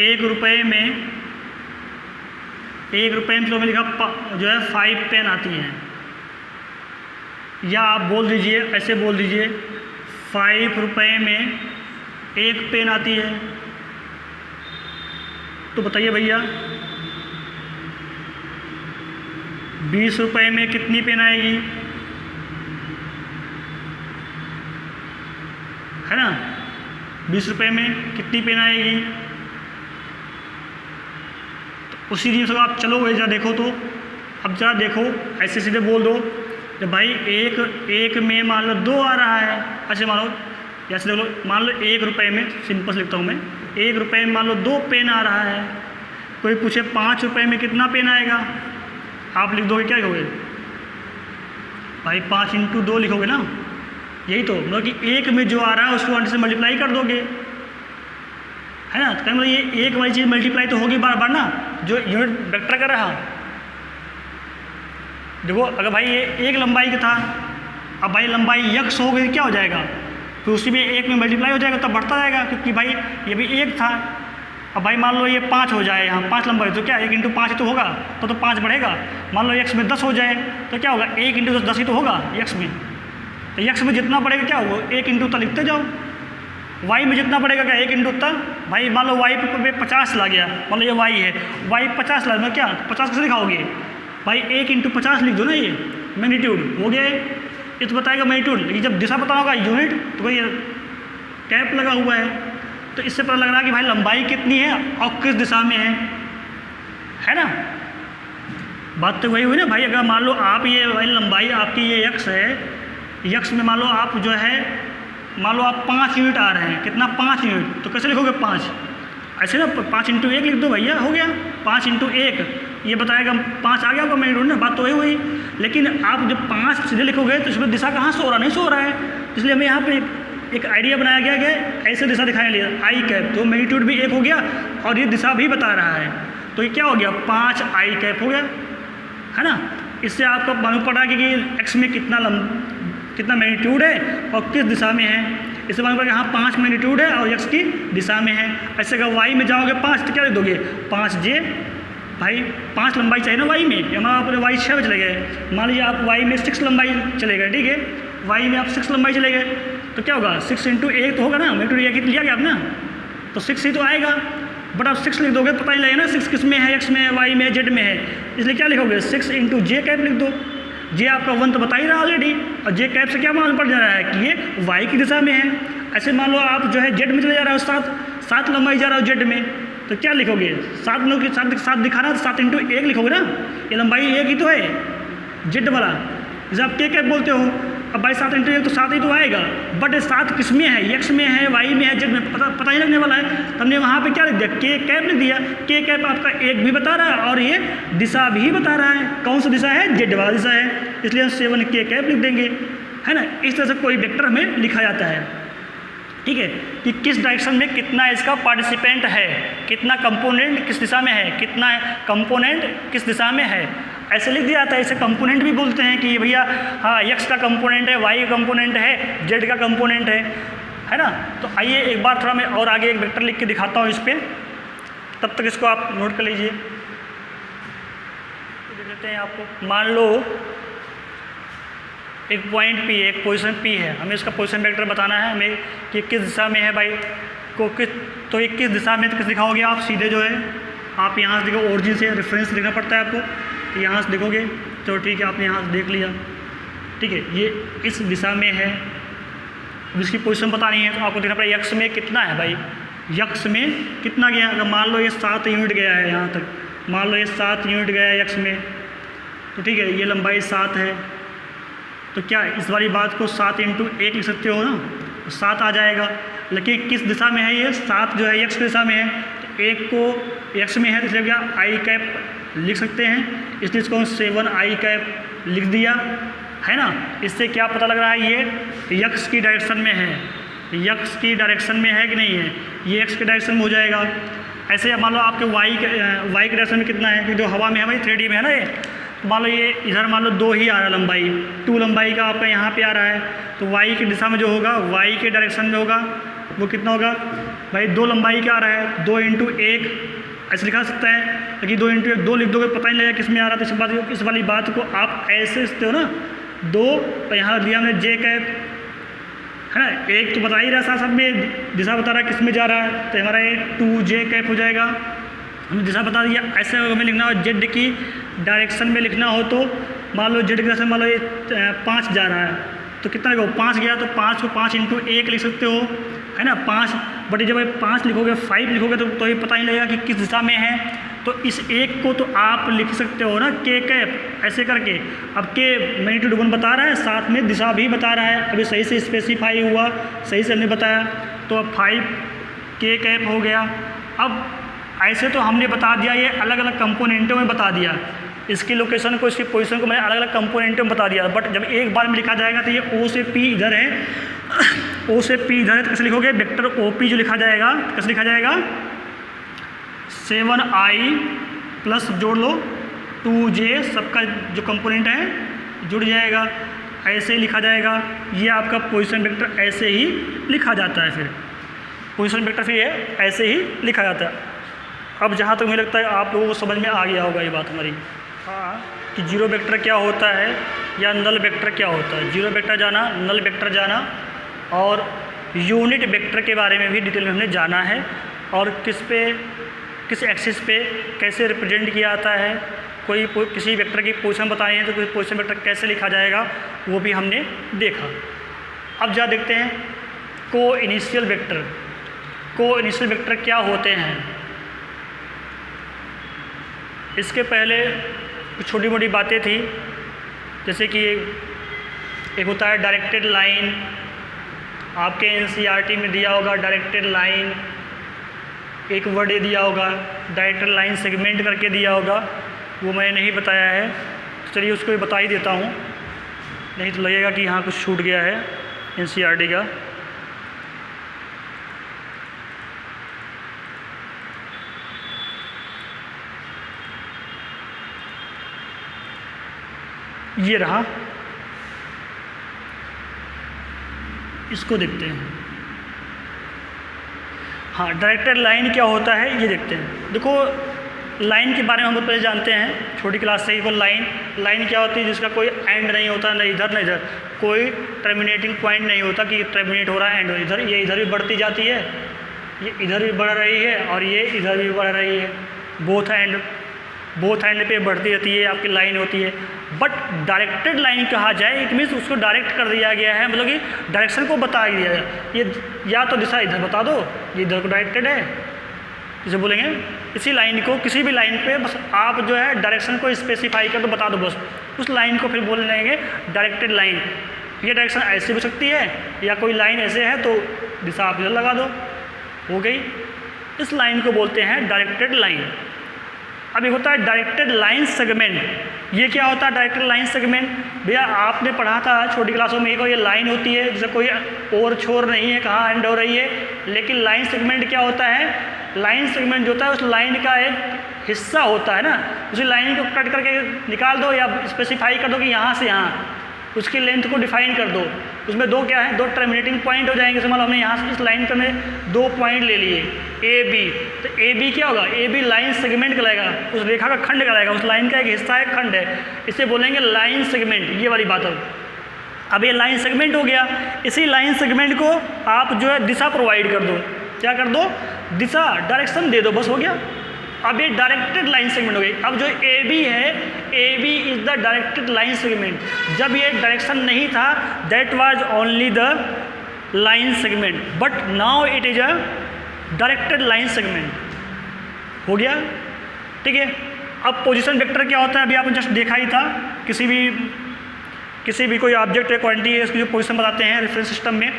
1 रुपये में चलो मैं लिखा जो है 5 पेन आती हैं, या आप बोल दीजिए, ऐसे बोल दीजिए 5 रुपये में 1 पेन आती है। तो बताइए भैया 20 रुपये में कितनी पेन आएगी, है ना, 20 रुपये में कितनी पेन आएगी। तो उसी चीज़ को आप चलो जरा देखो, तो अब जरा देखो ऐसे सीधे बोल दो कि भाई एक में मान लो 2 आ रहा है, अच्छा मान लो जैसे देख लो, मान लो 1 रुपये में, सिंपल लिखता हूँ मैं, 1 रुपये में मान लो 2 पेन आ रहा है। कोई पूछे 5 रुपये में कितना पेन आएगा, आप लिख दोगे, क्या लिखोगे भाई, 5 × 2 लिखोगे ना, यही तो मतलब कि 1 में जो आ रहा है उसको 100 से मल्टीप्लाई कर दोगे, है ना। तो मतलब ये एक वाली चीज़ मल्टीप्लाई तो होगी बार बार ना, जो यूनिट वेक्टर का रहा। देखो अगर भाई ये 1 लंबाई का था, अब भाई लंबाई x हो गई, क्या हो जाएगा, फिर उसी में 1 में मल्टीप्लाई हो जाएगा, तब बढ़ता जाएगा, क्योंकि भाई ये भी 1 था। अब भाई मान लो ये 5 हो जाए, यहाँ 5 लंबाई, तो क्या 1 × 5 ही तो होगा, तो 5 बढ़ेगा। मान लो x में 10 हो जाए तो क्या होगा, 1 × 10 ही तो होगा x में, तो x में जितना बढ़ेगा क्या होगा, 1 × उतना लिखते जाओ। y में जितना बढ़ेगा क्या, 1 × उतना, भाई मान लो y पे 50 ला गया, मान लो ये y है, y 50 ला, क्या 50 कैसे लिखाओगे भाई, 1 × 50 लिख दो ना, ये मैग्नीट्यूड हो गया, ये तो बताएगा मैग्नीट्यूड। लेकिन जब दिशा पता होगा यूनिट, तो भाई कैप लगा हुआ है, तो इससे पता लग रहा है कि भाई लंबाई कितनी है और किस दिशा में है ना। बात तो वही हुई ना भाई, अगर मान लो आप ये भाई लंबाई आपकी ये x है, x में मान लो आप जो है, मान लो आप 5 यूनिट आ रहे हैं, कितना 5 यूनिट, तो कैसे लिखोगे 5, ऐसे ना 5 इंटू 1 लिख दो भैया, हो गया 5 इंटू 1, ये बताएगा 5 आ गया होगा मैग्नीट्यूड ना, बात तो वही हुई। लेकिन आप जब 5 सीधे लिखोगे तो इसमें दिशा कहाँ सो रहा, नहीं सो रहा है, इसलिए हमें यहाँ पे एक आइडिया बनाया गया कि ऐसे दिशा दिखाने लिया आई कैप, तो मैग्नीट्यूड भी 1 हो गया और ये दिशा भी बता रहा है, तो ये क्या हो गया 5 आई कैप हो गया, है ना। इससे आपको मालूम पड़ा कि एक्स में कितना मैग्नीट्यूड है और किस दिशा में है। इससे मालूम पड़ा कि हाँ 5 मैग्नीट्यूड है और एक्स की दिशा में है। ऐसे अगर वाई में जाओगे 5 तो क्या लिख दोगे 5J, भाई 5 लंबाई चाहिए ना वाई में, हमारा अपने वाई 6 में चले गए, मान लीजिए आप वाई में 6 लंबाई चले गए, ठीक है, वाई में आप 6 लंबाई चले गए तो क्या होगा 6 इंटू 1 तो होगा ना, मैग्नीट्यूड 1 लिया गया आपने, तो 6 ही तो आएगा, बट आप 6 लिख दोगे पता ही लगेगा ना 6 किस में है, एक्स में है, वाई में है, जेड में है, इसलिए क्या लिखोगे 6 इंटू J कैप लिख दो। जे आपका 1 तो बता ही रहा ऑलरेडी, और जे कैप से क्या मालूम पड़ जा रहा है कि ये वाई की दिशा में है। ऐसे मान लो आप जो है जेड में चले जा रहे हो, 7 लंबाई जा रहा हो जेड में, तो क्या लिखोगे 7 लोग के साथ दिखा रहा है, 7 इंटू 1 लिखोगे ना, ये लंबाई 1 ही तो है जेड वाला, जैसे आप के कैप बोलते हो, अब भाई 7 इंटू 1 तो 7 ही तो आएगा, बट 7 किस में है, एक्स में है, वाई में है, जेड में, पता ही लगने वाला है। तो हमने वहाँ पे क्या लिख दिया के कैप लिख दिया, के कैप आपका 1 भी बता रहा है और ये दिशा भी बता रहा है, कौन सा दिशा है, जेड वाला दिशा है, इसलिए हम 7 के कैप लिख देंगे, है ना। इस तरह से कोई वेक्टर हमें लिखा जाता है, ठीक है, कि किस डायरेक्शन में कितना इसका पार्टिसिपेंट है, कितना कंपोनेंट किस दिशा में है, कितना कंपोनेंट किस दिशा में है, ऐसे लिख दिया जाता है। इसे कंपोनेंट भी बोलते हैं कि भैया हाँ एक्स का कंपोनेंट है, वाई का कंपोनेंट है, जेड का कंपोनेंट है ना। तो आइए एक बार थोड़ा मैं और आगे एक वेक्टर लिख के दिखाता हूँ इस पर, तब तक इसको आप नोट कर लीजिए। तो देख लेते हैं आपको, मान लो एक पॉइंट P, एक पोजीशन P है, हमें इसका पोजीशन वेक्टर बताना है हमें कि किस दिशा में है भाई को, किस तो ये किस दिशा में, तो किस दिखाओगे आप, सीधे जो है आप यहाँ से देखो, ओरिजिन से रेफरेंस लिखना पड़ता है आपको, तो यहाँ से देखोगे तो ठीक है, आपने यहाँ से देख लिया, ठीक है, ये इस दिशा में है, जिसकी पोजीशन बतानी है तो आपको देखना पड़ेगा यक्स में कितना है भाई, यक्स में कितना गया, अगर मान लो ये 7 यूनिट गया है यहाँ तक, मान लो ये 7 यूनिट गया है यक्स में, तो ठीक है, ये लंबाई 7 है, तो क्या इस वाली बात को 7 इंटू 1 लिख सकते हो ना, 7 आ जाएगा। लेकिन किस दिशा में है ये, 7 जो है एक्स की दिशा में है, तो 1 को एक्स में है तो इसलिए क्या आई कैप लिख सकते हैं, इसलिए इसको 7 आई कैप लिख दिया, है ना। इससे क्या पता लग रहा है ये यक्स की डायरेक्शन में है, यक्स की डायरेक्शन में है कि नहीं है, ये एक्स के डायरेक्शन में हो जाएगा। ऐसे मान लो आपके वाई के डायरेक्शन में कितना है, कि जो हवा में है भाई 3D में है ना, ये मान लो ये इधर मान लो 2 ही आ रहा है लंबाई, 2 लंबाई का आपका यहाँ पे आ रहा है, तो वाई की दिशा में जो होगा, वाई के डायरेक्शन में होगा, वो कितना होगा भाई 2 लंबाई का आ रहा है, 2 इंटू 1 ऐसे लिखा सकता है, लेकिन 2 इंटू 1 2 लिख दोगे पता नहीं लगेगा किस में आ रहा है। तो इस वाली बात को आप ऐसे लिखते हो ना, 2 तो यहाँ दिया हमने जे कैप, है ना, 1 तो बता ही रहा साथ साथ में दिशा बता रहा है किस में जा रहा है, तो हमारा ये 2J कैप हो जाएगा, हमने दिशा बता दिया। ऐसे हमें लिखना हो जेड की डायरेक्शन में लिखना हो तो मान लो जेड की डायरेक्शन मान लो ये 5 जा रहा है, तो कितना लिखो 5 गया, तो 5 को 5 इंटू 1 लिख सकते हो, है ना, 5, बट जब 5 लिखोगे 5 लिखोगे तो ये पता नहीं लगेगा कि किस दिशा में है, तो इस 1 को तो आप लिख सकते हो ना के कैप ऐसे करके। अब के मैग्नीट्यूड 1 बता रहा है, साथ में दिशा भी बता रहा है, अभी सही से स्पेसिफाई हुआ, सही से हमने बताया, तो अब 5 के कैप हो गया। अब ऐसे तो हमने बता दिया, ये अलग अलग कंपोनेंटों में बता दिया, इसकी लोकेशन को, इसकी पोजीशन को मैंने अलग अलग कंपोनेंटों में बता दिया, बट जब एक बार में लिखा जाएगा तो ये O से P इधर है, O से P इधर है, तो कैसे लिखोगे, वेक्टर OP जो लिखा जाएगा, कैसे लिखा जाएगा 7i प्लस जोड़ लो 2J, सबका जो कंपोनेंट है जुड़ जाएगा, ऐसे ही लिखा जाएगा। ये आपका पोजीशन वेक्टर ऐसे ही लिखा जाता है, फिर पोजीशन वेक्टर फिर ये ऐसे ही लिखा जाता है। अब जहाँ तक मुझे लगता है आप लोगों को समझ में आ गया होगा ये बात हमारी, हाँ, कि जीरो वेक्टर क्या होता है या नल वेक्टर क्या होता है। जीरो वेक्टर जाना, नल वेक्टर जाना, और यूनिट वेक्टर के बारे में भी डिटेल में हमने जाना है, और किस एक्सिस पे कैसे रिप्रेजेंट किया जाता है, किसी वेक्टर की पोजीशन बतानी है तो कोई पोजीशन वेक्टर कैसे लिखा जाएगा वो भी हमने देखा। अब जा देखते हैं को इनिशियल वेक्टर। को इनिशियल वेक्टर क्या होते हैं, इसके पहले कुछ छोटी मोटी बातें थी, जैसे कि एक होता है डायरेक्टेड लाइन, आपके NCERT में दिया होगा डायरेक्टेड लाइन, एक वर्ड ये दिया होगा, डायरेक्टर लाइन सेगमेंट करके दिया होगा, वो मैंने नहीं बताया है, तो चलिए उसको भी बता ही देता हूँ, नहीं तो लगेगा कि यहाँ कुछ छूट गया है एनसीईआरटी का। ये रहा, इसको देखते हैं। हाँ, डायरेक्टेड लाइन क्या होता है ये देखते हैं। देखो लाइन के बारे में हम बहुत पहले जानते हैं, छोटी क्लास से ही। को लाइन क्या होती है? जिसका कोई एंड नहीं होता, न इधर न इधर, कोई टर्मिनेटिंग पॉइंट नहीं होता कि टर्मिनेट हो रहा है एंड इधर। ये इधर भी बढ़ती जाती है, ये इधर भी बढ़ रही है और ये इधर भी बढ़ रही है, बोथ एंड पे बढ़ती रहती है, आपकी लाइन होती है। बट डायरेक्टेड लाइन कहा जाए, इट मीन्स उसको डायरेक्ट कर दिया गया है, मतलब कि डायरेक्शन को बता दिया जाए। ये या तो दिशा इधर बता दो, ये इधर को डायरेक्टेड है, इसे बोलेंगे। इसी लाइन को, किसी भी लाइन पे बस आप जो है डायरेक्शन को स्पेसिफाई कर दो, बता दो बस, उस लाइन को फिर बोल लेंगे डायरेक्टेड लाइन। ये डायरेक्शन ऐसे हो सकती है, या कोई लाइन ऐसे है तो दिशा आप इधर लगा दो, हो गई। इस लाइन को बोलते हैं डायरेक्टेड लाइन। अभी होता है डायरेक्टेड लाइन सेगमेंट। ये क्या होता है डायरेक्टेड लाइन सेगमेंट? भैया आपने पढ़ा था छोटी क्लासों में, ये लाइन होती है जिसे कोई और छोर नहीं है, कहाँ एंड हो रही है। लेकिन लाइन सेगमेंट क्या होता है? लाइन सेगमेंट जो होता है उस लाइन का एक हिस्सा होता है ना, उसी लाइन को कट करके निकाल दो या स्पेसिफाई कर दो कि यहाँ से यहाँ, उसकी लेंथ को डिफाइन कर दो। उसमें दो क्या है, दो टर्मिनेटिंग पॉइंट हो जाएंगे। समझ लो हमने यहाँ से इस लाइन पर में दो पॉइंट ले लिए ए बी, तो ए बी क्या होगा? ए बी लाइन सेगमेंट कहलाएगा, उस रेखा का खंड कहलाएगा, उस लाइन का एक हिस्सा है, खंड है, इसे बोलेंगे लाइन सेगमेंट। ये वाली बात है। अब ये लाइन सेगमेंट हो गया, इसी लाइन सेगमेंट को आप जो है दिशा प्रोवाइड कर दो। क्या कर दो? दिशा, डायरेक्शन दे दो, बस हो गया। अब ये डायरेक्टेड लाइन सेगमेंट हो गई। अब जो ए बी है, A B is the directed line segment. जब ये डायरेक्शन नहीं था, that was only the line segment, but now it is a directed line segment. हो गया, ठीक है। अब पोजीशन वेक्टर क्या होता है? अभी आपने जस्ट देखा ही था, किसी भी कोई ऑब्जेक्ट है, क्वांटिटी है, इसकी जो पोजीशन बताते हैं रेफरेंस सिस्टम में,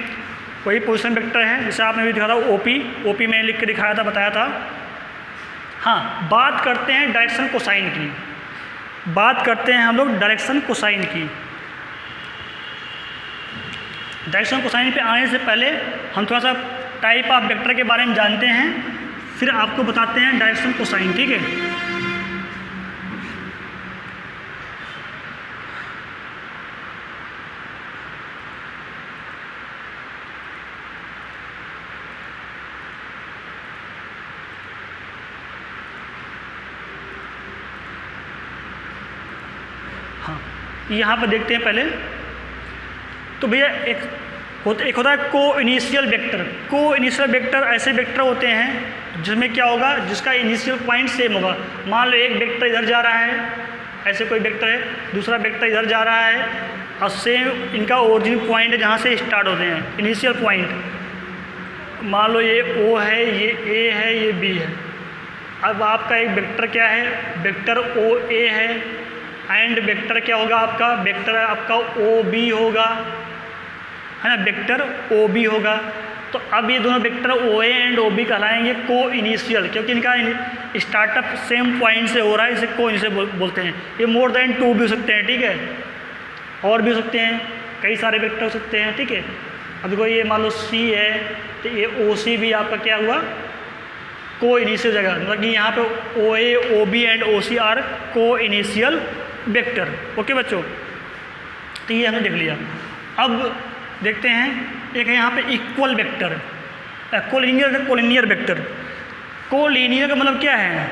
वही पोजीशन वेक्टर है। जैसे आपने भी दिखा था ओपी में लिख के दिखाया था, बताया था। हाँ, बात करते हैं डायरेक्शन कोसाइन की। बात करते हैं हम लोग डायरेक्शन कोसाइन की। डायरेक्शन कोसाइन पे आने से पहले हम थोड़ा सा टाइप ऑफ वेक्टर के बारे में जानते हैं, फिर आपको बताते हैं डायरेक्शन कोसाइन, ठीक है। हाँ, यहाँ पर देखते हैं पहले। तो भैया एक होता है को इनिशियल वेक्टर। को इनिशियल वेक्टर ऐसे वेक्टर होते हैं जिसमें क्या होगा, जिसका इनिशियल पॉइंट सेम होगा। मान लो एक वेक्टर इधर जा रहा है, ऐसे कोई वेक्टर है, दूसरा वेक्टर इधर जा रहा है, और सेम इनका ओरिजिन पॉइंट है जहाँ से स्टार्ट होते हैं, इनिशियल पॉइंट। मान लो ये ओ है, ये ए है, ये बी है। अब आपका एक वेक्टर क्या है? वेक्टर ओ ए है, एंड वेक्टर क्या होगा आपका? वेक्टर आपका ओ बी होगा, है ना, वेक्टर ओ बी होगा। तो अब ये दोनों vector O A and O B कहलाएंगे को इनिशियल, क्योंकि इनका स्टार्टअप सेम पॉइंट से हो रहा है, इसे को इनिशियल बोलते हैं। ये मोर देन 2 भी हो सकते हैं, ठीक है, और भी हो सकते हैं, कई सारे वेक्टर हो सकते हैं, ठीक है। अब देखो ये मान लो सी है, तो ये ओ सी भी आपका क्या हुआ? को इनिशियल जगह, मतलब कि यहाँ पे O A O B and O C are को इनिशियल वेक्टर। ओके बच्चों, तो ये हमने देख लिया। अब देखते हैं एक है यहाँ पे equal vector, collinear vector. Collinear का मतलब क्या है?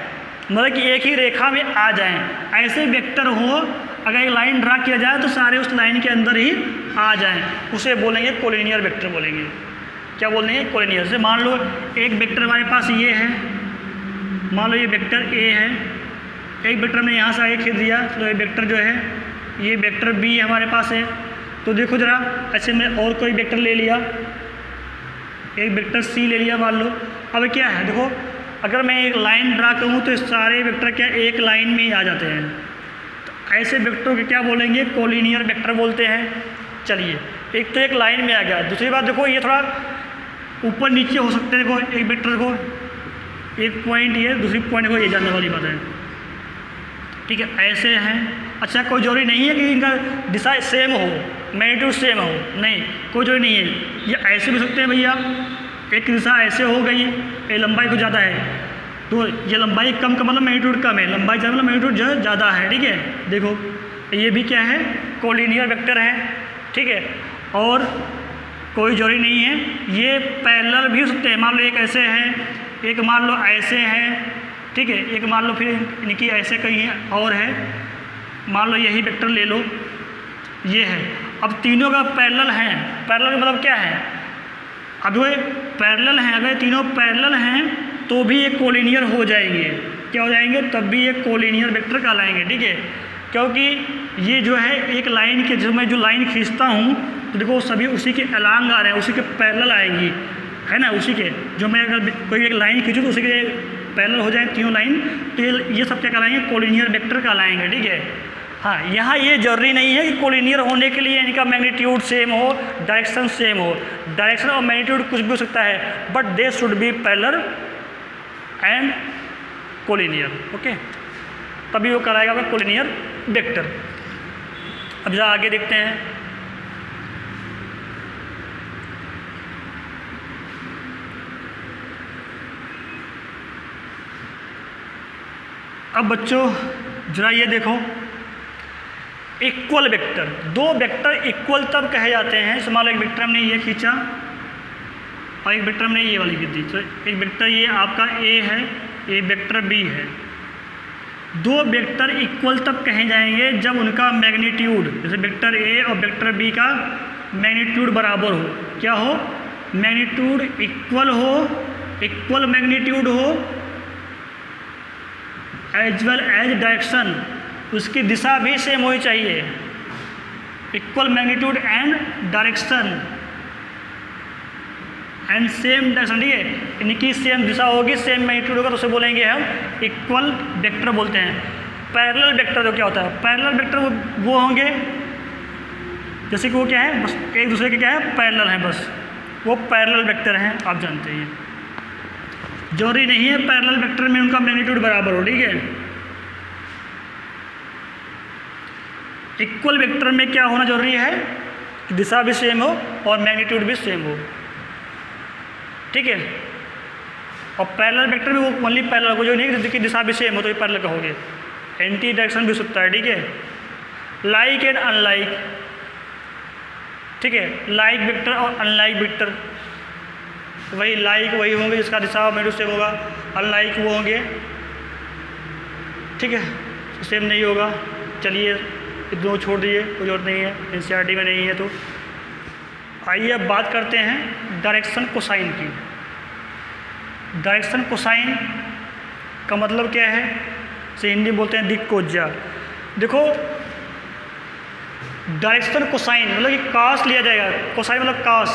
मतलब कि एक ही रेखा में आ जाएं, ऐसे वेक्टर हो, अगर एक लाइन ड्रा किया जाए तो सारे उस लाइन के अंदर ही आ जाएं, उसे बोलेंगे कोलिनियर वेक्टर बोलेंगे। क्या बोलेंगे? कोलिनियर। से मान लो एक वेक्टर हमारे पास ये है, मान लो ये वेक्टर ए है, एक वेक्टर हमने यहाँ से आगे खींच दिया, तो ये वेक्टर जो है ये वेक्टर बी हमारे पास है। तो देखो ज़रा, ऐसे में और कोई वेक्टर ले लिया, एक वेक्टर सी ले लिया मान लो। अब क्या है, देखो अगर मैं एक लाइन ड्रा करूँ तो सारे वेक्टर क्या एक लाइन में ही आ जाते हैं। तो ऐसे वेक्टर को क्या बोलेंगे? कोलिनियर वेक्टर बोलते हैं। चलिए, एक तो एक लाइन में आ गया। दूसरी बात देखो, ये थोड़ा ऊपर नीचे हो सकते हैं। देखो एक वेक्टर को एक पॉइंट ये, दूसरी पॉइंट को ये जानने वाली बात है, ठीक है। ऐसे हैं, अच्छा कोई जरूरी नहीं है कि इनका दिशा सेम हो, मैग्नीट्यूड सेम हो, नहीं कोई जरूरी नहीं है। ये ऐसे भी सकते हैं भैया, एक दिशा ऐसे हो गई, ये लंबाई कुछ ज़्यादा है तो ये लंबाई कम का मतलब मैग्नीट्यूड कम है, लंबाई ज़्यादा मतलब मैग्नीट्यूड जो ज़्यादा है, ठीक है। देखो ये भी क्या है, कोलिनियर वेक्टर है, ठीक है। और कोई जरूरी नहीं है, ये पैरेलल भी हो सकते हैं। मान लो एक ऐसे हैं, एक मान लो ऐसे हैं, ठीक है, एक मान लो फिर इनकी ऐसे कहीं और है, मान लो यही वेक्टर ले लो, ये है। अब तीनों का पैरेलल है, पैरेलल का मतलब क्या है, अब वो पैरेलल हैं, अगर तीनों पैरेलल हैं तो भी ये कोलिनियर हो जाएंगे, क्या हो जाएंगे, तब भी ये कोलिनियर वेक्टर कहलाएंगे, ठीक है। क्योंकि ये जो है एक लाइन के, जो मैं जो लाइन खींचता हूँ तो देखो सभी उसी के अलांग आ रहे हैं, उसी के पैरेलल आएंगी, है ना, उसी के, जो मैं अगर कोई एक लाइन खींचूँ तो उसी के पैरेलल हो जाए तीनों लाइन, तो ये सब क्या कहलाएंगे, कोलिनियर वेक्टर कहलाएंगे, ठीक है। हाँ, यहाँ ये जरूरी नहीं है कि कोलिनियर होने के लिए इनका मैग्नीट्यूड सेम हो, डायरेक्शन सेम हो, डायरेक्शन और मैग्नीट्यूड कुछ भी हो सकता है, but they should be parallel and collinear, okay, तभी वो कराएगा आपका कोलिनियर वेक्टर। अब जरा आगे देखते हैं, अब बच्चों जरा ये देखो, इक्वल वेक्टर, दो वेक्टर इक्वल तब कहे जाते हैं, मान लो एक वेक्टर हमने ये खींचा और एक वेक्टर हमने ये वाली खींची, तो एक वेक्टर ये आपका ए है, ये वेक्टर बी है। दो वेक्टर इक्वल तब कहे जाएंगे जब उनका मैग्नीट्यूड, जैसे वेक्टर ए और वेक्टर बी का मैग्नीट्यूड बराबर हो, क्या हो, मैग्नीट्यूड इक्वल हो, इक्वल मैग्नीट्यूड हो, एज वेल एज डायरेक्शन, उसकी दिशा भी सेम होनी चाहिए, equal magnitude and direction and same direction, ठीक है, इनकी सेम दिशा होगी, सेम मैग्नीट्यूड होगा तो उसे बोलेंगे हम इक्वल वेक्टर बोलते हैं। पैरेलल वेक्टर जो क्या होता है, पैरेलल वेक्टर वो होंगे जैसे कि वो क्या है, बस एक दूसरे के क्या है, पैरेलल हैं, बस वो पैरेलल वेक्टर हैं, आप जानते हैं। जरूरी नहीं है पैरेलल वेक्टर में उनका मैग्नीट्यूड बराबर हो, ठीक है। इक्वल वेक्टर में क्या होना जरूरी है, दिशा भी सेम हो और मैग्नीट्यूड भी सेम हो, ठीक है। और पैरेलल वेक्टर में वो ओनली पैरेलल को, जो नहीं कि दिशा भी सेम हो तो ये पैरेलल कहोगे, एंटी डायरेक्शन भी हो सकता है, ठीक है। लाइक एंड अनलाइक, ठीक है, लाइक वेक्टर और अनलाइक वेक्टर, वही लाइक वही होंगे जिसका दिशा मैग्नीट्यूड सेम होगा, अनलाइक वो होंगे, ठीक है, सेम नहीं होगा। चलिए दो छोड़ दिए, कोई जरूरत नहीं है, एनसीईआरटी में नहीं है। तो आइए अब बात करते हैं डायरेक्शन कोसाइन की। डायरेक्शन कोसाइन का मतलब क्या है, से हिंदी में बोलते हैं दिक्कोज्या। देखो डायरेक्शन कोसाइन मतलब कि कॉस लिया जाएगा, कोसाइन मतलब कॉस,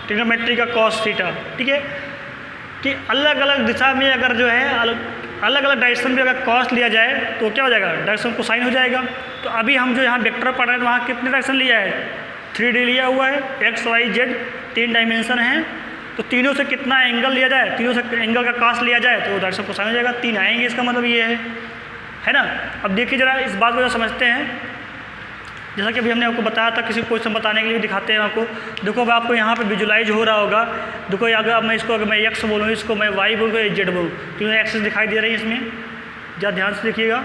ट्रिग्नोमेट्री का कॉस थीटा, ठीक है, कि अलग अलग दिशा में अगर जो है अलग अलग डायरेक्शन में अगर कॉस लिया जाए तो क्या हो जाएगा, डायरेक्शन कोसाइन हो जाएगा। तो अभी हम जो यहाँ वेक्टर पढ़ रहे हैं तो वहाँ कितने डायरेक्शन लिया है, 3D लिया हुआ है, एक्स वाई जेड 3 डायमेंशन हैं, तो तीनों से कितना एंगल लिया जाए, तीनों से एंगल का कॉस लिया जाए तो डायरेक्शन कोसाइन हो जाएगा, 3 आएंगे, इसका मतलब ये है ना। अब देखिए जरा इस बात को जरा समझते हैं, जैसा कि अभी हमने आपको बताया था, किसी क्वेश्चन बताने के लिए दिखाते हैं आपको। देखो अब आपको यहाँ पे विजुलाइज हो रहा होगा, देखो अगर मैं इसको, अगर मैं एक्स बोलूँ, इसको मैं वाई बोलूँ, या जेड बोलूँ, तो एक्सेस दिखाई दे रही है इसमें, ज़रा ध्यान से देखिएगा।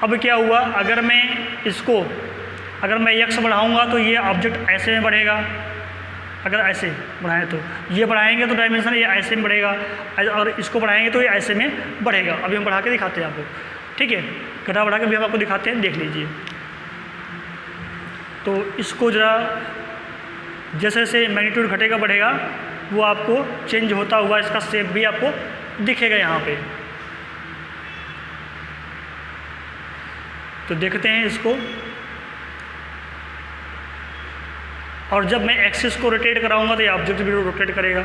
अब क्या हुआ, अगर मैं इसको, अगर मैं एक्स बढ़ाऊँगा तो ये ऑब्जेक्ट ऐसे में बढ़ेगा, अगर ऐसे बढ़ाएँ तो ये बढ़ाएंगे तो डायमेंशन ये ऐसे में बढ़ेगा, और इसको बढ़ाएंगे तो ये ऐसे में बढ़ेगा। अभी हम बढ़ा के दिखाते हैं आपको, ठीक है, घटा बढ़ा के भी हम आपको दिखाते हैं, देख लीजिए। तो इसको जरा जैसे जैसे मैग्नीट्यूड घटेगा बढ़ेगा वो आपको चेंज होता हुआ इसका शेप भी आपको दिखेगा यहाँ पे। तो देखते हैं इसको, और जब मैं एक्सिस को रोटेट कराऊंगा तो ये ऑब्जेक्ट भी रोटेट करेगा।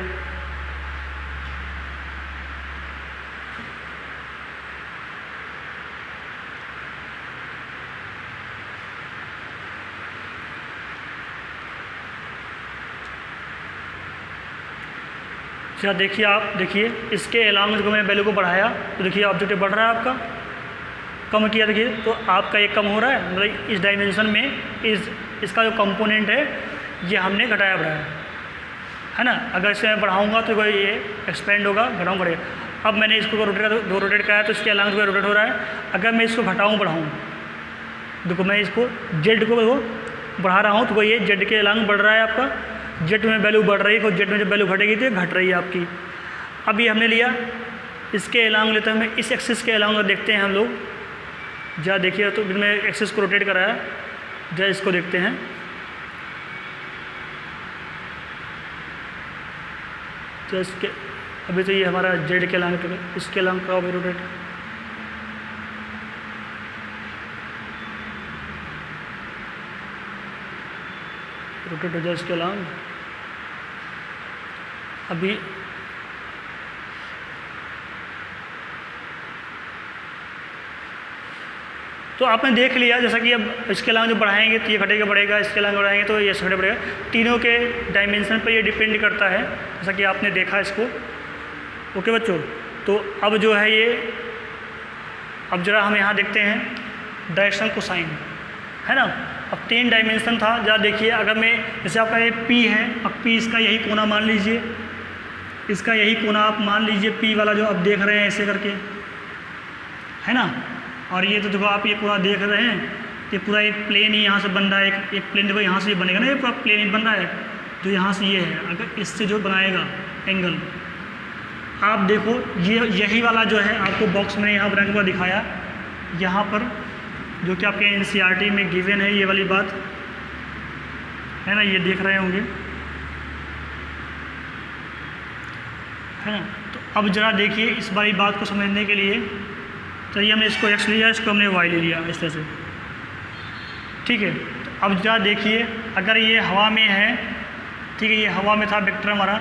क्या देखिए, आप देखिए इसके अलॉन्ग जो मैंने वैल्यू को बढ़ाया तो देखिए ऑब्जेक्टिव बढ़ रहा है आपका, कम किया देखिए तो आपका ये कम हो रहा है, मतलब इस डायमेंशन में इसका जो कंपोनेंट है ये हमने घटाया बढ़ाया है ना। अगर इसे मैं बढ़ाऊँगा तो ये एक्सपेंड होगा, घटाऊँ बढ़ेगा। अब मैंने इसको रोटेट कराया तो इसके अलॉन्ग जो रोटेट हो रहा है। अगर मैं इसको घटाऊँ बढ़ाऊँ, देखो मैं इसको जेड को बढ़ा रहा हूँ तो ये जेड के अलॉन्ग बढ़ रहा है आपका, जेड में वैल्यू बढ़ रही है, तो जेड में जब वैल्यू घटेगी तो घट रही है आपकी। अब ये हमने लिया, इसके अलॉन्ग लेते हैं, इस एक्सिस के अलॉन्ग देखते हैं हम लोग। जहाँ देखिए तो मैं एक्सिस को रोटेट कराया, जहाँ इसको देखते हैं, तो इसके अभी तो ये हमारा जेड के अलॉन्ग, इसके अलॉन्ग कराओ भाई रोटेट। रोटेट हो जाए इसके अलॉन्ग। अभी तो आपने देख लिया जैसा कि अब इसके अलॉन्ग जो बढ़ाएंगे तो ये घटेगा बढ़ेगा, इसके अलॉन्ग बढ़ाएंगे तो ये घटे बढ़ेगा। तीनों के डायमेंशन पर ये डिपेंड करता है, जैसा कि आपने देखा इसको। ओके बच्चों, तो अब जो है ये, अब जरा हम यहाँ देखते हैं डायरेक्शन कोसाइन, है ना। अब 3 डायमेंशन था, जरा देखिए अगर मैं, जैसे आपका ये पी है, अब पी इसका यही कोना मान लीजिए, इसका यही कोना आप मान लीजिए, पी वाला जो आप देख रहे हैं ऐसे करके, है ना। और ये तो देखो आप ये पूरा देख रहे हैं, ये पूरा एक प्लेन ही यहाँ से बन रहा है, एक प्लेन देखो यहाँ से ये बनेगा ना, ये पूरा प्लेन ही बन रहा है, जो यहाँ से ये है। अगर इससे जो बनाएगा एंगल, आप देखो ये यही वाला जो है आपको बॉक्स में यहाँ बना के पूरा दिखाया, यहाँ पर जो कि आपके NCERT में गिवन है, ये वाली बात है ना, ये देख रहे होंगे, है ना। तो अब जरा देखिए इस वाली बात को समझने के लिए, तो ये हमने इसको x लिया, इसको हमने y ले लिया इस तरह से, ठीक है। तो अब जरा देखिए अगर ये हवा में है, ठीक है, ये हवा में था वेक्टर हमारा,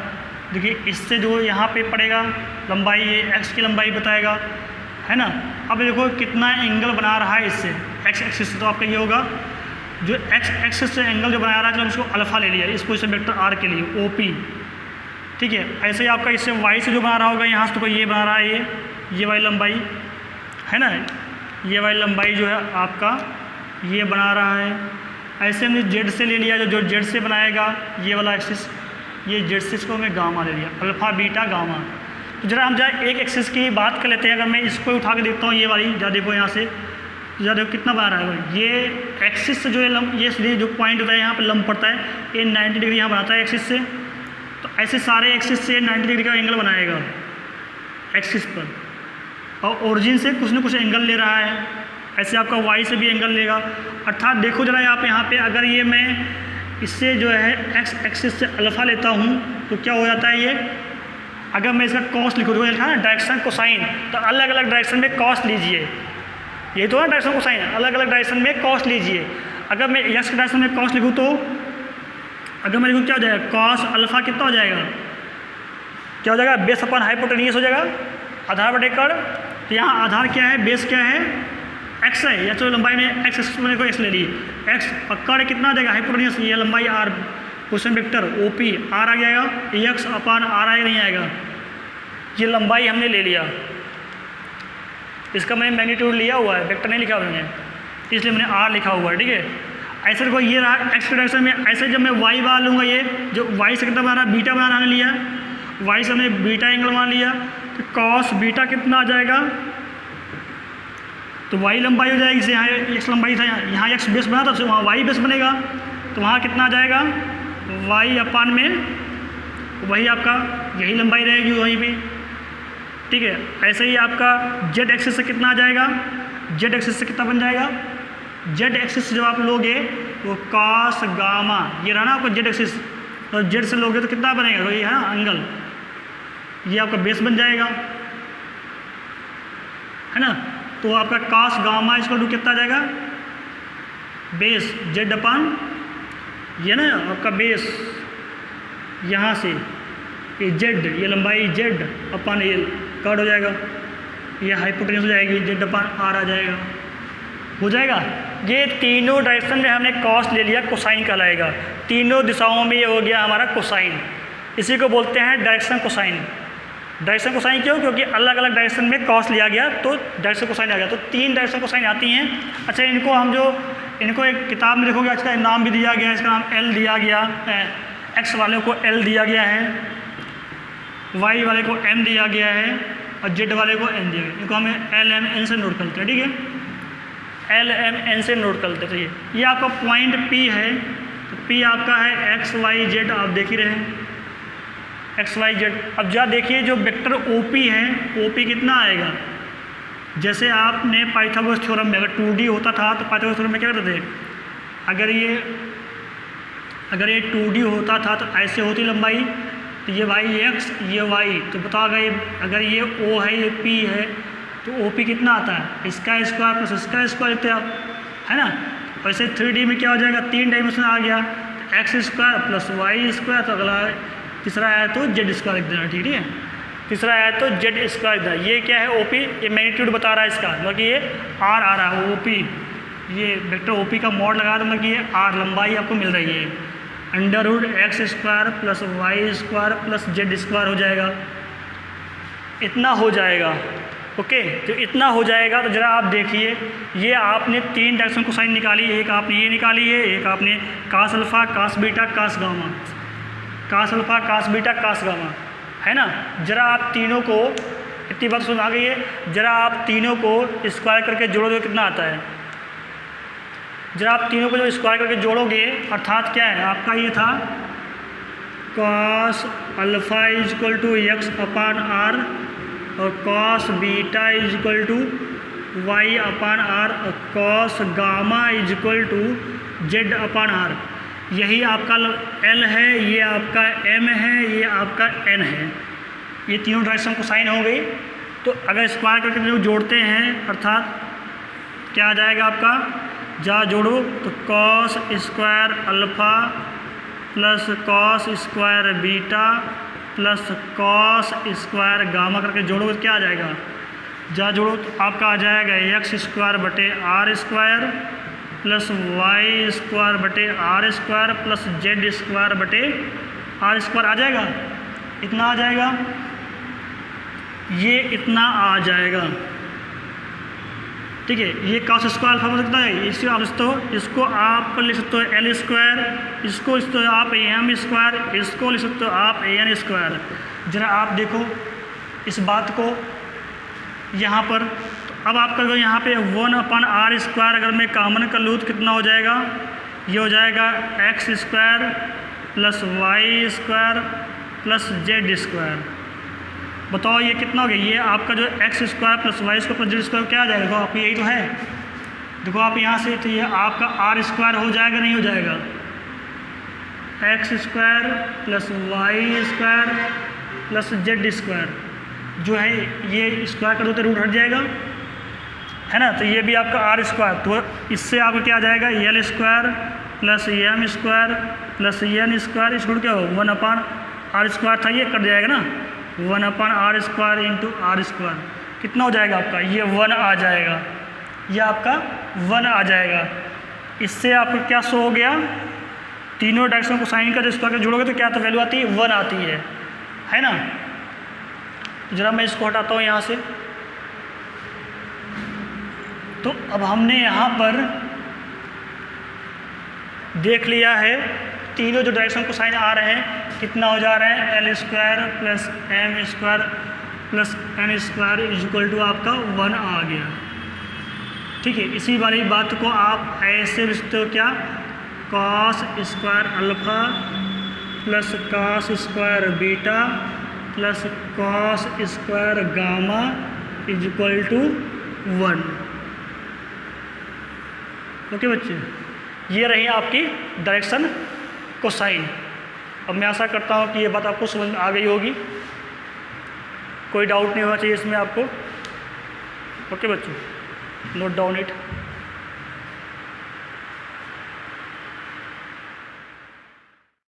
देखिए इससे जो यहाँ पे पड़ेगा लंबाई, ये x की लंबाई बताएगा, है ना। अब देखो कितना एंगल बना रहा है इससे, x एक्सिस से, तो आपका ये होगा जो x एक्सिस से एंगल जो बना रहा है, तो उसको अल्फा ले लिया इस पोजीशन वेक्टर r के लिए, OP, ठीक है। ऐसे ही आपका इससे y से जो बना रहा होगा यहाँ से, तो ये बना रहा है ये वाली लंबाई, है ना, ये वाली लंबाई जो है आपका ये बना रहा है। ऐसे हमने जेड से ले लिया, जो जेड से बनाएगा ये वाला एक्सिस, ये जेड से इसको हमें गामा ले लिया, अल्फ़ा बीटा गामा। तो जरा हम जरा एक एक्सिस की बात कर लेते हैं। अगर मैं इसको उठा के देखता हूँ, ये वाली जरा देखो यहाँ से, जरा देखो कितना बना रहा है ये एक्सिस से, जो ये जो पॉइंट होता है यहाँ पर लंब पड़ता है, ये 90 डिग्री यहाँ बनाता है एक्सिस से। तो ऐसे सारे एक्सिस से 90 डिग्री का एंगल बनाएगा एक्सिस पर, और ओरिजिन से कुछ ना कुछ एंगल ले रहा है। ऐसे आपका वाई से भी एंगल लेगा। अर्थात देखो जरा आप यहाँ पे, अगर ये मैं इससे जो है एक्स एक्सिस से अल्फ़ा लेता हूँ तो क्या हो जाता है ये, अगर मैं इसका कॉस लिखूँ, जो लिखा है ना डायरेक्शन कोसाइन, तो अलग अलग डायरेक्शन में कॉस लीजिए, यही तो है डायरेक्शन कोसाइन, अलग अलग डायरेक्शन में कॉस लीजिए। अगर मैं एक्स के डायरेक्शन में कॉस लिखूँ तो अगर मैं लिखूँ क्या हो जाएगा, कॉस अल्फ़ा कितना हो जाएगा, क्या हो जाएगा, बेस अपन हाइपोटेनियस हो जाएगा, आधार बटे कर्ण। तो यहाँ आधार क्या है, बेस क्या है, एक्स है, या तो लंबाई में एक्स मैंने को एक्स ले ली, एक्स, और कर्ण कितना आ जाएगा हाइपोटेनियस, ये लंबाई R, position vector OP R आ जाएगा, एक्स अपान आर आएगा नहीं आएगा, ये लंबाई हमने ले लिया, इसका मैंने मैग्नीट्यूड लिया हुआ है, वेक्टर नहीं लिखा हुआ मैंने, इसलिए मैंने आर लिखा हुआ है, ठीक है। ऐसे देखो ये रहा एक्स के डायरेक्शन में, ऐसे जब मैं वाई बना लूँगा, ये जो वाई से कितना बना रहा, बीटा बनाना हमने लिया, वाई से हमने बीटा एंगल मान लिया, तो कॉस बीटा कितना आ जाएगा, तो वाई लंबाई हो जाएगी, जैसे यहाँ एक्स लंबाई था, यहाँ एक्स बेस बना था, तो वहाँ वाई बेस बनेगा, तो वहाँ कितना आ जाएगा, वाई अपान में वही आपका यही लंबाई रहेगी वहीं पे, ठीक है। ऐसे ही आपका जेड एक्सिस से कितना आ जाएगा, जेड एक्सिस से कितना बन जाएगा, जेड एक्सिस से जब आप लोगे वो कॉस गामा, ये रहा ना आपका जेड एक्सिस, तो जेड से लोगे तो कितना बनेगा, तो ये है ना एंगल, ये आपका बेस बन जाएगा, है ना। तो आपका कॉस गामा इसको टू कितना आ जाएगा, बेस जेड अपान, ये ना आपका बेस यहाँ से ये जेड, ये लंबाई जेड अपान ये कट हो जाएगा, ये हाइपोटेन्यूस हो जाएगी, जेड अपान आर आ जाएगा, हो जाएगा। ये तीनों डायरेक्शन में हमने कॉस ले लिया, कोसाइन कहलाएगा, तीनों दिशाओं में ये हो गया हमारा कोसाइन। इसी को बोलते हैं डायरेक्शन कोसाइन। डायरेक्शन कोसाइन क्यों? क्योंकि अलग अलग डायरेक्शन में कॉस लिया गया तो डायरेक्शन कोसाइन आ गया। तो 3 डायरेक्शन कोसाइन आती हैं। अच्छा, इनको एक किताब में देखोगे, अच्छा नाम भी दिया गया है, इसका नाम L दिया गया, एक्स वाले को L दिया गया है, वाई वाले को M दिया गया है और जेड वाले को N दिया गया। इनको हमें LMN से नोट करते हैं, ठीक है, LMN से नोट करते हैं। ये आपका पॉइंट P है, तो P आपका है XYZ, आप देख ही रहे हैं XYZ। अब जहाँ देखिए जो वेक्टर OP है, OP कितना आएगा? जैसे आपने पाइथागोरस थ्योरम में अगर 2D होता था तो पाइथागोरस थ्योरम में क्या करते थे, अगर ये 2D होता था तो ऐसे होती लंबाई, तो ये भाई x ये y, तो बताओ अगर ये O है ये P है तो OP कितना आता है? इसका स्क्वायर प्लस इसका स्क्वायर लिखते आप, है ना। वैसे 3D में क्या हो जाएगा, 3 डायमेंशन आ गया, तो x square plus y square, तो अगला तीसरा आया तो जेड स्क्वायर लिख देना, ठीक है, तीसरा आया तो जेड स्क्वायर लिख देना। ये क्या है? OP, ये मैग्नीट्यूड बता रहा है इसका, मतलब कि ये R आ रहा है, OP, ये वेक्टर OP का मॉड लगा दो, मतलब कि ये R लंबाई आपको मिल रही है, under root x square plus y square plus z square हो जाएगा, इतना हो जाएगा। ओके, तो इतना हो जाएगा। तो ज़रा आप देखिए, ये आपने 3 डायरेक्शन कोसाइन निकाली, एक आपने ये निकाली है, एक आपने cos alpha cos beta cos gamma, cos alpha cos beta cos gamma, है ना। ज़रा आप तीनों को, इतनी बात सुन आ गई है, ज़रा आप तीनों को स्क्वायर करके जोड़ो तो कितना आता है? जरा आप तीनों को जो स्क्वायर करके जोड़ोगे, अर्थात क्या है आपका, ये था cos alpha is equal to x upon r और cos beta is equal to y upon r और cos gamma is equal to z upon r. यही आपका L है, ये आपका M है, ये आपका N है। ये तीनों डायरेक्शन कोसाइन हो गई। तो अगर स्क्वायर करके जो जोड़ते हैं, अर्थात क्या आ जाएगा आपका, जहाँ जोड़ो तो cos square alpha plus cos square beta plus cos square gamma करके जोड़ो तो क्या आ जाएगा, जहाँ जोड़ो तो आपका आ जाएगा एक्स स्क्वायर बटे r square plus y square बटे r square plus z square बटे आर स्क्वायर आ जाएगा, इतना आ जाएगा, ये इतना आ जाएगा, ठीक है। ये कॉस स्क्वायर अल्फा हो सकता है, इसको आप इसको आप लिख सकते हो एल स्क्वायर, इसको लिख सकते हो आप एम स्क्वायर, इसको लिख सकते हो आप एन स्क्वायर। जरा आप देखो इस बात को यहाँ पर, तो अब आपका जो यहाँ पे 1/r स्क्वायर अगर मैं कॉमन कर लूँ तो कितना हो जाएगा, ये हो जाएगा x square plus y square plus z square. बताओ ये कितना हो गया, ये आपका जो x square plus y square plus z square क्या आ जाएगा, देखो आप यही तो है, देखो आप यहाँ से, तो ये आपका आर स्क्वायर हो जाएगा नहीं हो जाएगा, x square plus y square plus z square जो है ये स्क्वायर कर दो तो रूट हट जाएगा, है ना। तो ये भी आपका आर स्क्वायर, तो इससे आपका क्या आ जाएगा, l square plus m square plus n square, इस रूट क्या हो 1/r स्क्वायर था, ये कट जाएगा ना, 1/r square into are square, कितना हो जाएगा आपका, ये 1 आ जाएगा, ये आपका 1 आ जाएगा। इससे आपको क्या शो हो गया, तीनों डायरेक्शन को साइन का जो स्क्वायर का जोड़ोगे तो क्या तो वैल्यू आती है 1 आती है ना। जरा मैं इसको हटाता हूँ यहाँ से। तो अब हमने यहाँ पर देख लिया है तीनों जो डायरेक्शन को साइन आ रहे हैं कितना हो जा रहे हैं, l square plus m square plus n square is equal to आपका 1 आ गया, ठीक है। इसी वाली बात को आप ऐसे लिखते हो क्या, cos square alpha plus cos square beta plus cos square gamma is equal to 1। Okay बच्चे, ये रही आपकी डायरेक्शन कोसाइन। अब मैं आशा करता हूँ कि ये बात आपको समझ में आ गई होगी, कोई डाउट नहीं होना चाहिए इसमें आपको। ओके बच्चों, नोट डाउन इट।